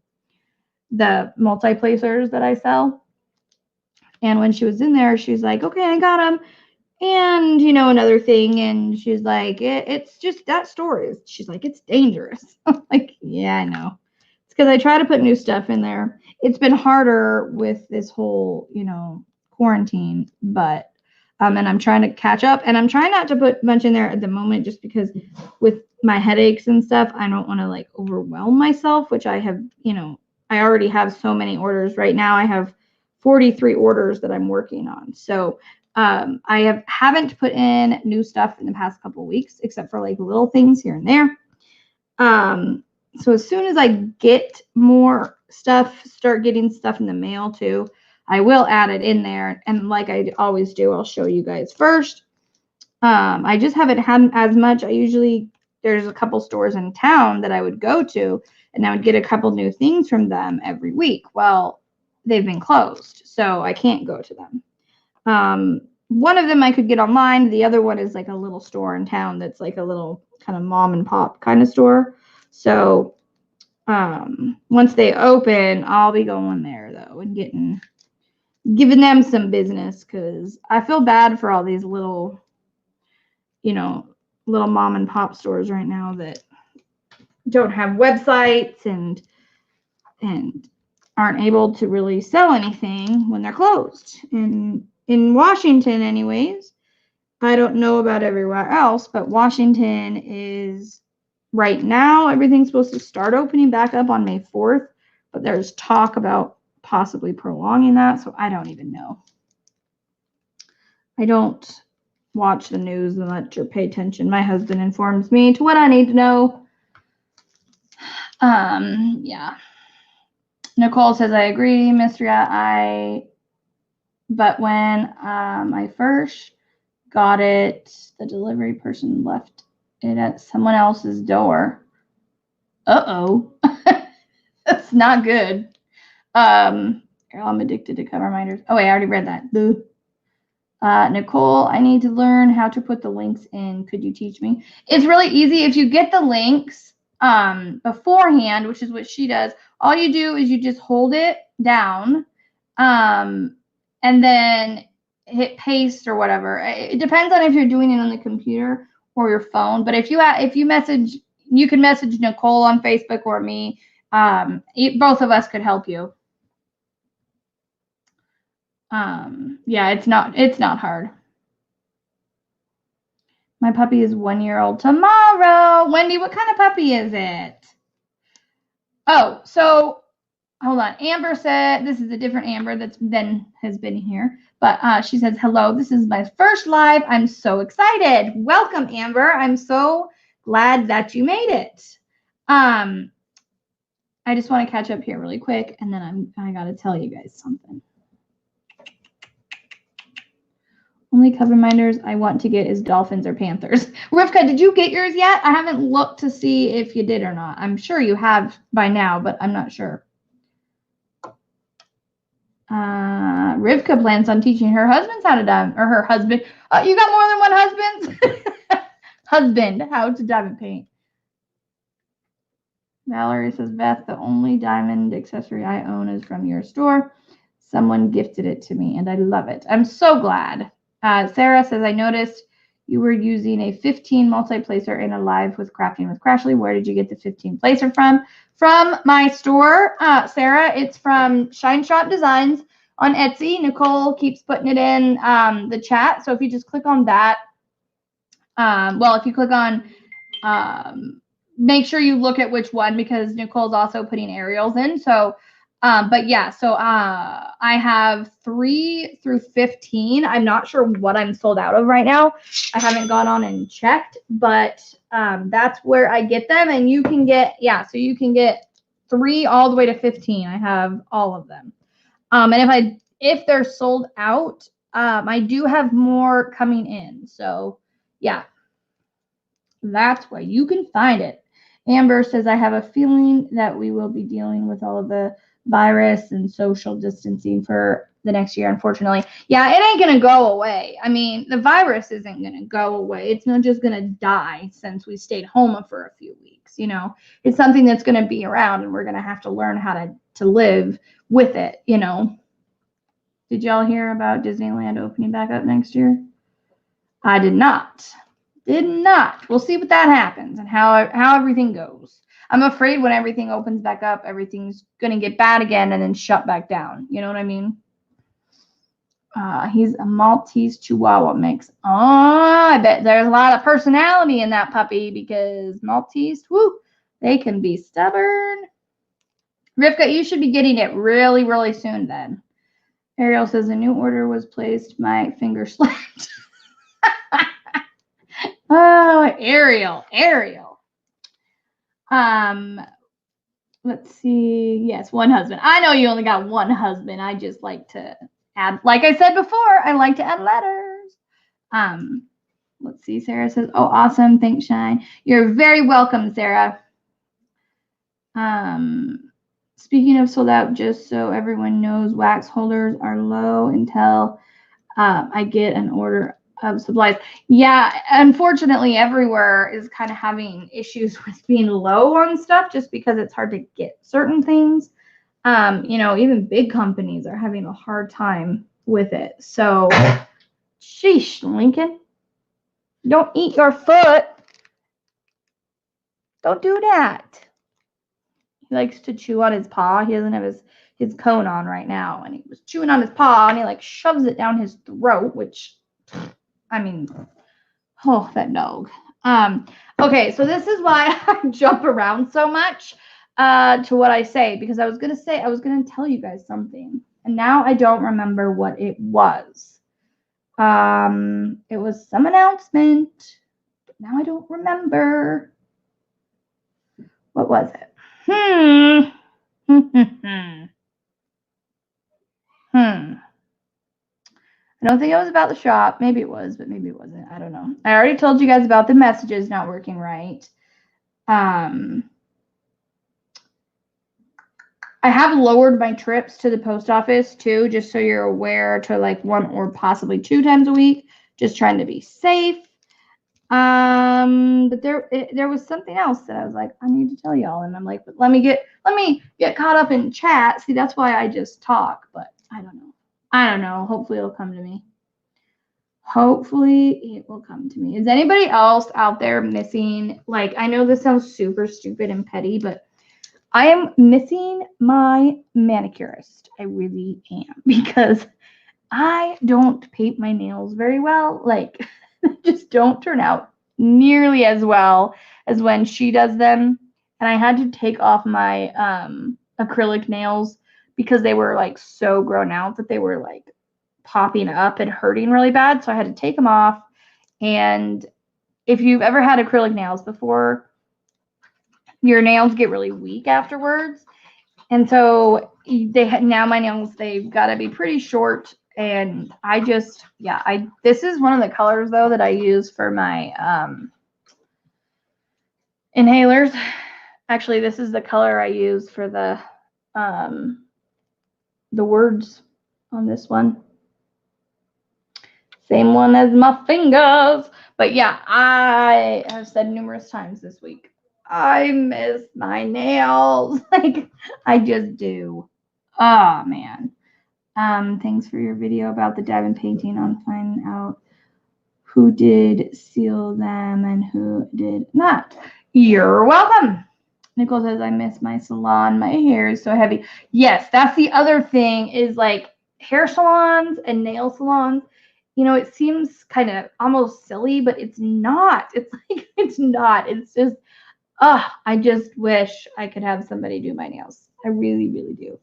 the multi-placers that I sell. And when she was in there, she's like, okay, I got them. And, another thing, and she's like, it's just that store she's like, it's dangerous. I'm like, yeah, I know. It's because I try to put new stuff in there. It's been harder with this whole, quarantine, but, and I'm trying to catch up, and I'm trying not to put much in there at the moment just because with my headaches and stuff, I don't want to like overwhelm myself, which I have, I already have so many orders right now. I have 43 orders that I'm working on. So, I haven't put in new stuff in the past couple of weeks, except for like little things here and there. So as soon as I get more stuff, start getting stuff in the mail too, I will add it in there. And like I always do, I'll show you guys first. I just haven't had as much. There's a couple stores in town that I would go to, and I would get a couple new things from them every week. Well, they've been closed, so I can't go to them. One of them I could get online. The other one is like a little store in town that's like a little kind of mom and pop kind of store. So once they open, I'll be going there though and giving them some business, because I feel bad for all these little mom and pop stores right now that don't have websites and aren't able to really sell anything when they're closed. And in Washington anyways, I don't know about everywhere else, but Washington is right now, everything's supposed to start opening back up on May 4th, but there's talk about possibly prolonging that, so I don't even know. I don't watch the news much or pay attention. My husband informs me to what I need to know. Yeah. Nicole says, I agree, Mistria. But when I first got it, the delivery person left it at someone else's door. Uh-oh. That's not good. I'm addicted to cover minders. Oh, wait, I already read that. Boo. Nicole, I need to learn how to put the links in. Could you teach me? It's really easy. If you get the links beforehand, which is what she does, all you do is you just hold it down and then hit paste or whatever. It depends on if you're doing it on the computer or your phone. But if you message, you can message Nicole on Facebook or me. Both of us could help you. Yeah, it's not hard. My puppy is 1 year old tomorrow. Wendy, what kind of puppy is it? Oh, so hold on. Amber said, this is a different Amber that's has been here, but she says, hello, this is my first live. I'm so excited. Welcome, Amber. I'm so glad that you made it. I just want to catch up here really quick, and then I got to tell you guys something. Only cover minders I want to get is dolphins or panthers. Rivka, did you get yours yet? I haven't looked to see if you did or not. I'm sure you have by now, but I'm not sure. Rivka plans on teaching her husband how to dive, or her husband. You got more than one husband? Husband, how to diamond paint. Valerie says, Beth, the only diamond accessory I own is from your store. Someone gifted it to me, and I love it. I'm so glad. Sarah says, I noticed you were using a 15 multi-placer in a live with Crafting with Crashly. Where did you get the 15 placer from? From my store, Sarah. It's from Shine Shop Designs on Etsy. Nicole keeps putting it in the chat. So if you just click on that, well, if you click on, make sure you look at which one, because Nicole's also putting Ariel's in. So, but yeah, so I have 3 through 15. I'm not sure what I'm sold out of right now. I haven't gone on and checked, but that's where I get them. And you can get, yeah, so you can get 3 all the way to 15. I have all of them. And if they're sold out, I do have more coming in. So yeah, that's where you can find it. Amber says, I have a feeling that we will be dealing with all of the virus and social distancing for the next year, unfortunately. Yeah, it ain't going to go away. I mean, the virus isn't going to go away. It's not just going to die since we stayed home for a few weeks. You know, it's something that's going to be around, and we're going to have to learn how to live with it, you know. Did y'all hear about Disneyland opening back up next year? I did not. Did not. We'll see what that happens and how everything goes. I'm afraid when everything opens back up, everything's going to get bad again and then shut back down. You know what I mean? He's a Maltese Chihuahua mix. Oh, I bet there's a lot of personality in that puppy, because Maltese, whoo, they can be stubborn. Rivka, you should be getting it really, really soon then. Ariel says, a new order was placed. My finger slipped. Oh, Ariel. Let's see. Yes, one husband. I know you only got one husband. I just like to add, like I said before, I like to add letters. Let's see. Sarah says, oh, awesome. Thanks, Shine. You're very welcome, Sarah. Speaking of sold out, just so everyone knows, wax holders are low until I get an order of supplies. Yeah, unfortunately, everywhere is kind of having issues with being low on stuff, just because it's hard to get certain things. You know, even big companies are having a hard time with it. So, sheesh, Lincoln. Don't eat your foot. Don't do that. He likes to chew on his paw. He doesn't have his cone on right now, and he was chewing on his paw, and he like shoves it down his throat, which, I mean, oh, that dog. Okay, so this is why I jump around so much to what I say, because I was gonna tell you guys something, and now I don't remember what it was. It was some announcement, but now I don't remember. What was it? I don't think it was about the shop. Maybe it was, but maybe it wasn't. I don't know. I already told you guys about the messages not working right. I have lowered my trips to the post office too, just so you're aware, to like 1 or possibly 2 times a week, just trying to be safe. But there was something else that I was like, I need to tell y'all, and I'm like, but let me get caught up in chat. See, that's why I just talk, but I don't know. Hopefully it'll come to me. Is anybody else out there missing, like, I know this sounds super stupid and petty, but I am missing my manicurist. I really am, because I don't paint my nails very well. Like, just don't turn out nearly as well as when she does them. And I had to take off my acrylic nails because they were like so grown out that they were like popping up and hurting really bad. So I had to take them off, and if you've ever had acrylic nails before, your nails get really weak afterwards. And so now my nails, they've got to be pretty short. And I just, yeah, this is one of the colors though that I use for my inhalers. Actually, this is the color I use for the words on this one. Same one as my fingers. But yeah, I have said numerous times this week, I miss my nails. Like, I just do. Oh, man. Thanks for your video about the diamond painting on finding out who did seal them and who did not. You're welcome. Nicole says, I miss my salon. My hair is so heavy. Yes, that's the other thing is like hair salons and nail salons. You know, it seems kind of almost silly, but it's not. It's like, it's not. It's just, I just wish I could have somebody do my nails. I really, really do.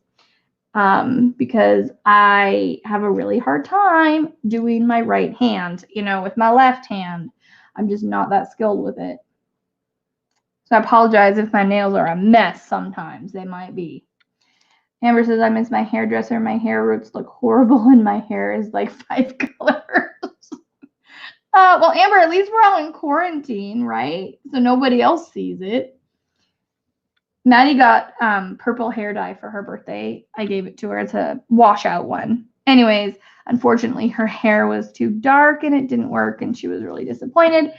Because I have a really hard time doing my right hand. You know, with my left hand, I'm just not that skilled with it. So I apologize if my nails are a mess sometimes. They might be. Amber says, I miss my hairdresser. My hair roots look horrible and my hair is like 5 colors. Well, Amber, at least we're all in quarantine, right? So nobody else sees it. Maddie got purple hair dye for her birthday. I gave it to her. It's a washout one. Anyways, unfortunately, her hair was too dark and it didn't work and she was really disappointed.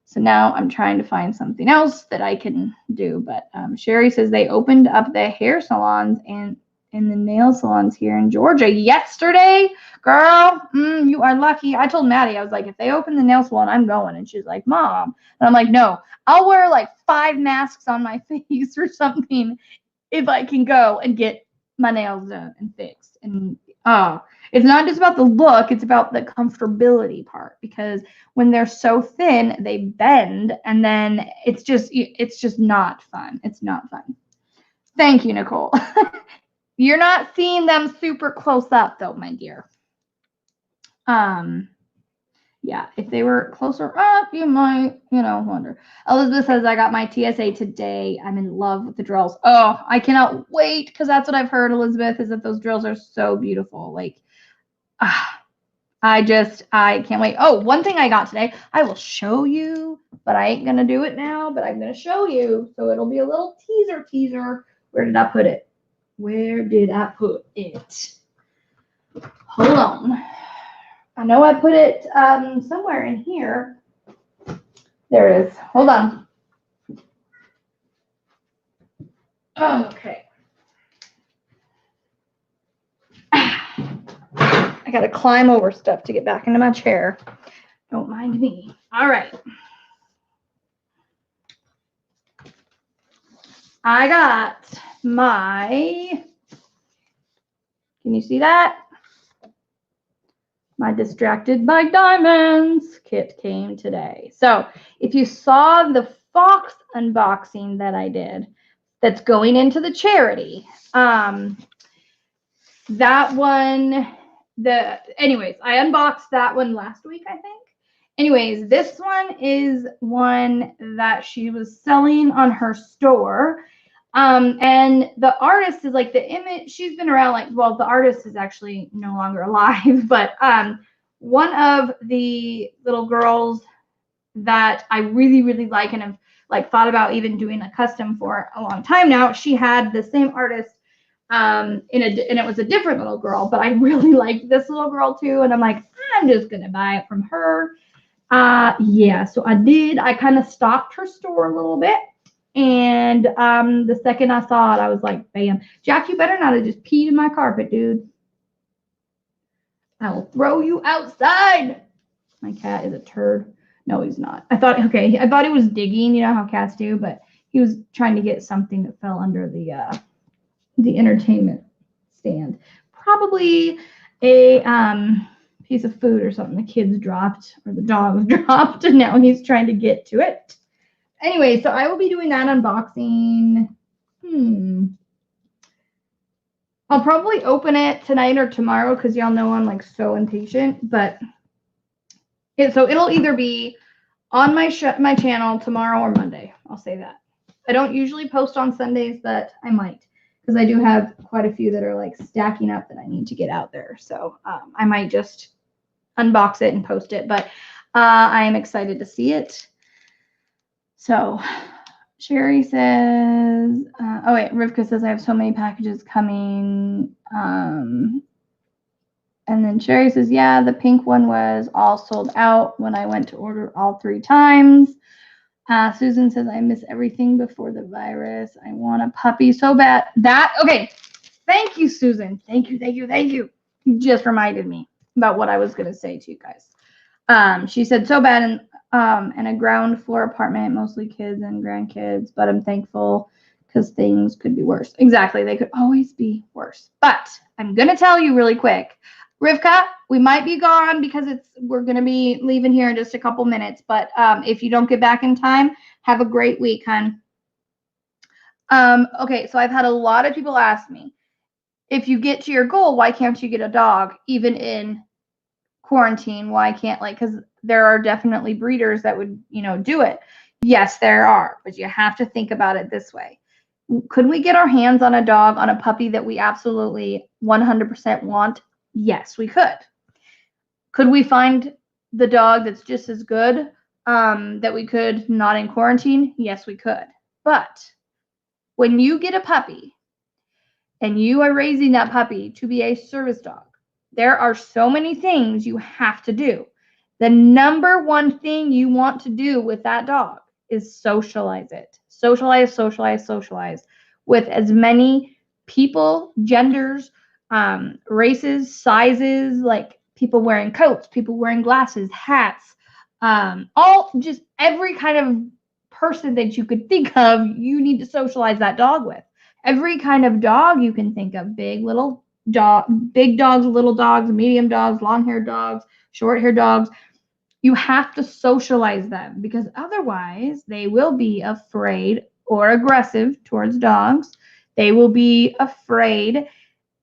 So now I'm trying to find something else that I can do. But Sherry says they opened up the hair salons and the nail salons here in Georgia yesterday. Girl, you are lucky. I told Maddie, I was like, if they open the nail salon, I'm going. And she's like, Mom. And I'm like, no, I'll wear like 5 masks on my face or something if I can go and get my nails done and fixed. And it's not just about the look, it's about the comfortability part, because when they're so thin, they bend and then it's just not fun. It's not fun. Thank you, Nicole. You're not seeing them super close up though, my dear. Yeah, if they were closer up, you might, wonder. Elizabeth says, I got my TSA today. I'm in love with the drills. Oh, I cannot wait, because that's what I've heard, Elizabeth, is that those drills are so beautiful. Like, I can't wait. Oh, one thing I got today, I will show you, but I ain't going to do it now, but I'm going to show you. So it'll be a little teaser. Where did I put it? Where did I put it? Hold on. I know I put it somewhere in here. There it is. Hold on. Okay. I got to climb over stuff to get back into my chair. Don't mind me. All right. I got my, can you see that? My Distracted by Diamonds kit came today. So if you saw the Fox unboxing that I did, that's going into the charity, that one, anyways, I unboxed that one last week, I think. Anyways, this one is one that she was selling on her store. And the artist is like the image, she's been around, like, well, the artist is actually no longer alive, but one of the little girls that I really, really like and have like thought about even doing a custom for a long time now, she had the same artist and it was a different little girl, but I really like this little girl too, and I'm like, I'm just gonna buy it from her. Yeah, so I kind of stalked her store a little bit. And the second I saw it, I was like, bam. Jack, you better not have just peed in my carpet, dude. I will throw you outside. My cat is a turd. No, he's not. I thought he was digging, you know how cats do, but he was trying to get something that fell under the entertainment stand. Probably a piece of food or something the kids dropped or the dogs dropped, and now he's trying to get to it. Anyway, so I will be doing that unboxing. I'll probably open it tonight or tomorrow because y'all know I'm like so impatient. But so it'll either be on my channel tomorrow or Monday. I'll say that. I don't usually post on Sundays, but I might, because I do have quite a few that are like stacking up that I need to get out there. So I might just unbox it and post it, but I am excited to see it. So Sherry says, oh wait, Rivka says I have so many packages coming. And then Sherry says, yeah, the pink one was all sold out when I went to order all 3 times. Susan says, I miss everything before the virus. I want a puppy so bad. Okay. Thank you, Susan. Thank you. You just reminded me about what I was going to say to you guys. She said, so bad in a ground floor apartment, mostly kids and grandkids, but I'm thankful because things could be worse. Exactly. They could always be worse. But I'm going to tell you really quick. Rivka, we might be gone because we're going to be leaving here in just a couple minutes. But if you don't get back in time, have a great week, hon. Okay, so I've had a lot of people ask me, if you get to your goal, why can't you get a dog even in quarantine? Why can't, because there are definitely breeders that would, do it. Yes, there are, but you have to think about it this way. Could we get our hands on a dog, on a puppy that we absolutely 100% want? Yes, we could. Could we find the dog that's just as good that we could not in quarantine? Yes, we could. But when you get a puppy and you are raising that puppy to be a service dog, there are so many things you have to do. The number one thing you want to do with that dog is socialize it. Socialize with as many people, genders, races, sizes, like people wearing coats, people wearing glasses, hats, all just every kind of person that you could think of, you need to socialize that dog with. Every kind of dog you can think of, big, little dog, big dogs, little dogs, medium dogs, long-haired dogs, short-haired dogs. You have to socialize them because otherwise they will be afraid or aggressive towards dogs. They will be afraid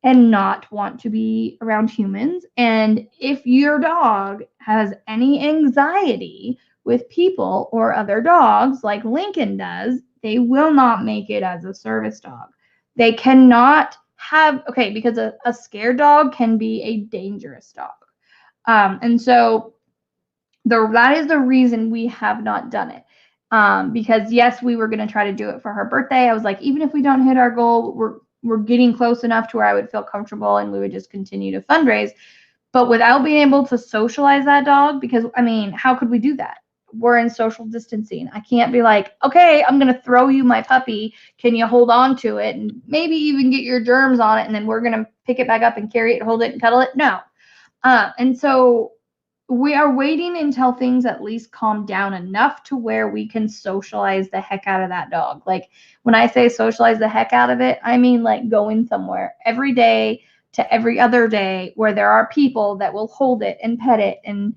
and not want to be around humans. And if your dog has any anxiety with people or other dogs, like Lincoln does, they will not make it as a service dog. They cannot have, because a scared dog can be a dangerous dog. And so that is the reason we have not done it. Because yes, we were going to try to do it for her birthday. I was like, even if we don't hit our goal, we're getting close enough to where I would feel comfortable and we would just continue to fundraise. But without being able to socialize that dog, because how could we do that? We're in social distancing. I can't be like, okay, I'm going to throw you my puppy. Can you hold on to it and maybe even get your germs on it? And then we're going to pick it back up and carry it, hold it and cuddle it. No. And so we are waiting until things at least calm down enough to where we can socialize the heck out of that dog. Like when I say socialize the heck out of it, I mean like going somewhere every day to every other day where there are people that will hold it and pet it and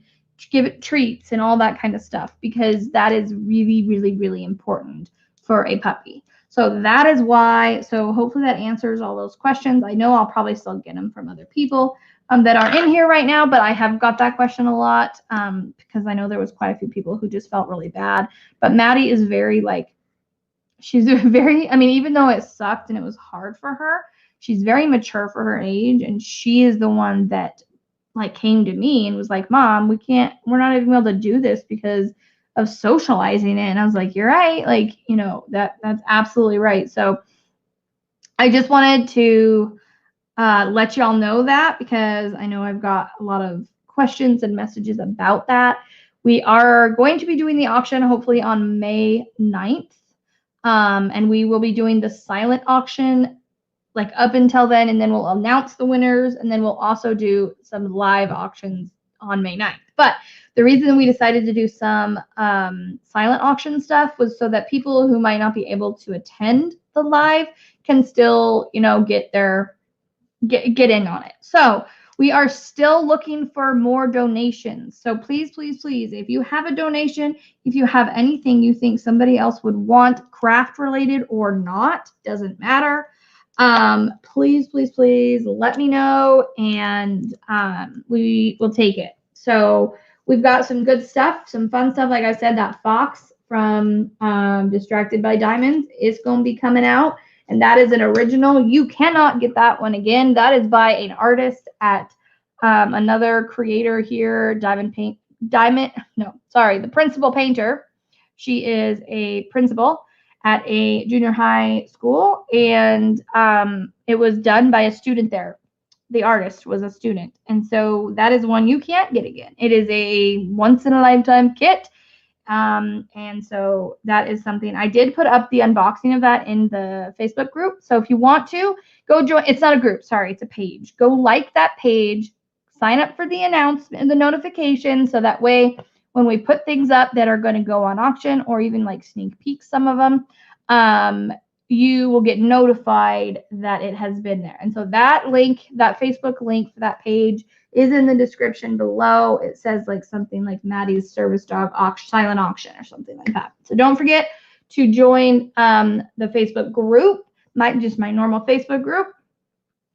give it treats and all that kind of stuff, because that is really, really, really important for a puppy. So that is why. So hopefully that answers all those questions. I know I'll probably still get them from other people that aren't in here right now, but I have got that question a lot because I know there was quite a few people who just felt really bad. But Maddie is very she's very, even though it sucked and it was hard for her, she's very mature for her age, and she is the one that came to me and was like, Mom, we're not even able to do this because of socializing it. And I was like, you're right. That's absolutely right. So I just wanted to let y'all know that, because I know I've got a lot of questions and messages about that. We are going to be doing the auction hopefully on May 9th. And we will be doing the silent auction up until then, and then we'll announce the winners, and then we'll also do some live auctions on May 9th. But the reason we decided to do some silent auction stuff was so that people who might not be able to attend the live can still, get in on it. So we are still looking for more donations. So please, please, please, if you have a donation, if you have anything you think somebody else would want, craft related or not, doesn't matter. Please, please, please let me know, and we will take it. So we've got some good stuff, some fun stuff. Like I said, that fox from Distracted by Diamonds is going to be coming out. And that is an original. You cannot get that one again. That is by an artist at another creator here, the principal painter. She is a principal at a junior high school, and it was done by a student there. The artist was a student, and so that is one you can't get again. It is a once in a lifetime kit. And so that is something I did put up the unboxing of that in the Facebook group. So if you want to go join, it's not a group, sorry, it's a page. Go like that page, sign up for the announcement and the notification so that way when we put things up that are going to go on auction or even like sneak peek some of them, you will get notified that it has been there. And so that link, that Facebook link for that page is in the description below. It says like something like Maddie's Service Dog Silent Auction or something like that. So don't forget to join the Facebook group, my normal Facebook group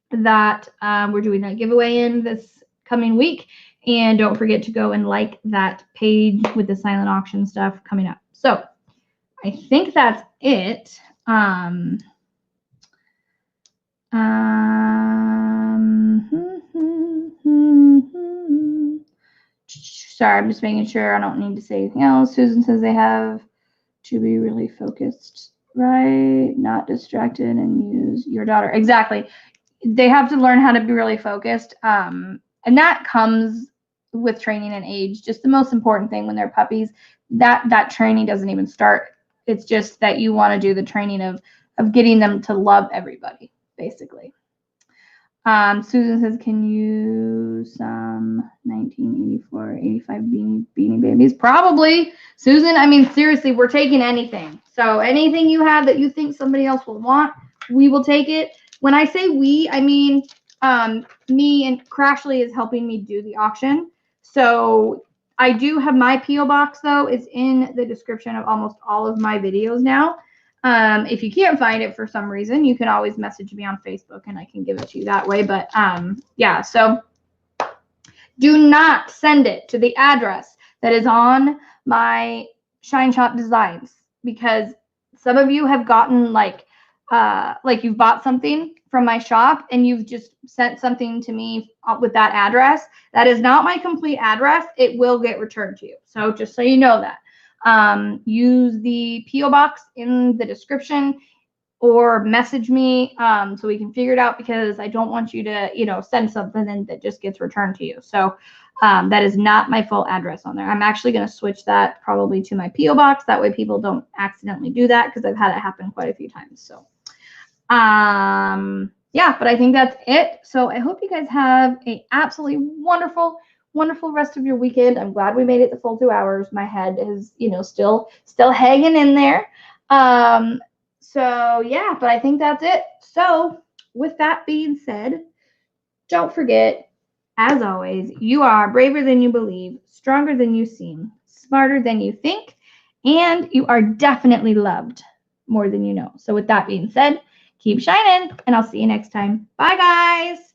that we're doing that giveaway in this coming week. And don't forget to go and like that page with the silent auction stuff coming up. So I think that's it. Sorry, I'm just making sure I don't need to say anything else. Susan says they have to be really focused, right? Not distracted and use your daughter. Exactly. They have to learn how to be really focused. And that comes with training and age. Just the most important thing when they're puppies, that training doesn't even start. It's just that you want to do the training of getting them to love everybody, basically. Susan says, can you some 1984, 85 Beanie Babies? Probably. Susan, I mean, seriously, we're taking anything. So anything you have that you think somebody else will want, we will take it. When I say we, I mean me, and Crashly is helping me do the auction. So I do have my P.O. box, though. It's in the description of almost all of my videos now. If you can't find it for some reason, you can always message me on Facebook and I can give it to you that way. But yeah, so do not send it to the address that is on my Shine Shop Designs, because some of you have gotten like you've bought something from my shop and you've just sent something to me with that address. That is not my complete address. It will get returned to you. So just so you know that. Use the P.O. box in the description or message me so we can figure it out, because I don't want you to, send something and that just gets returned to you. So that is not my full address on there. I'm actually going to switch that probably to my P.O. box. That way people don't accidentally do that, because I've had it happen quite a few times. So yeah, but I think that's it. So I hope you guys have a absolutely wonderful rest of your weekend. I'm glad we made it the full 2 hours. My head is, still hanging in there. So yeah, but I think that's it. So with that being said, don't forget, as always, you are braver than you believe, stronger than you seem, smarter than you think, and you are definitely loved more than you know. So with that being said, keep shining, and I'll see you next time. Bye, guys.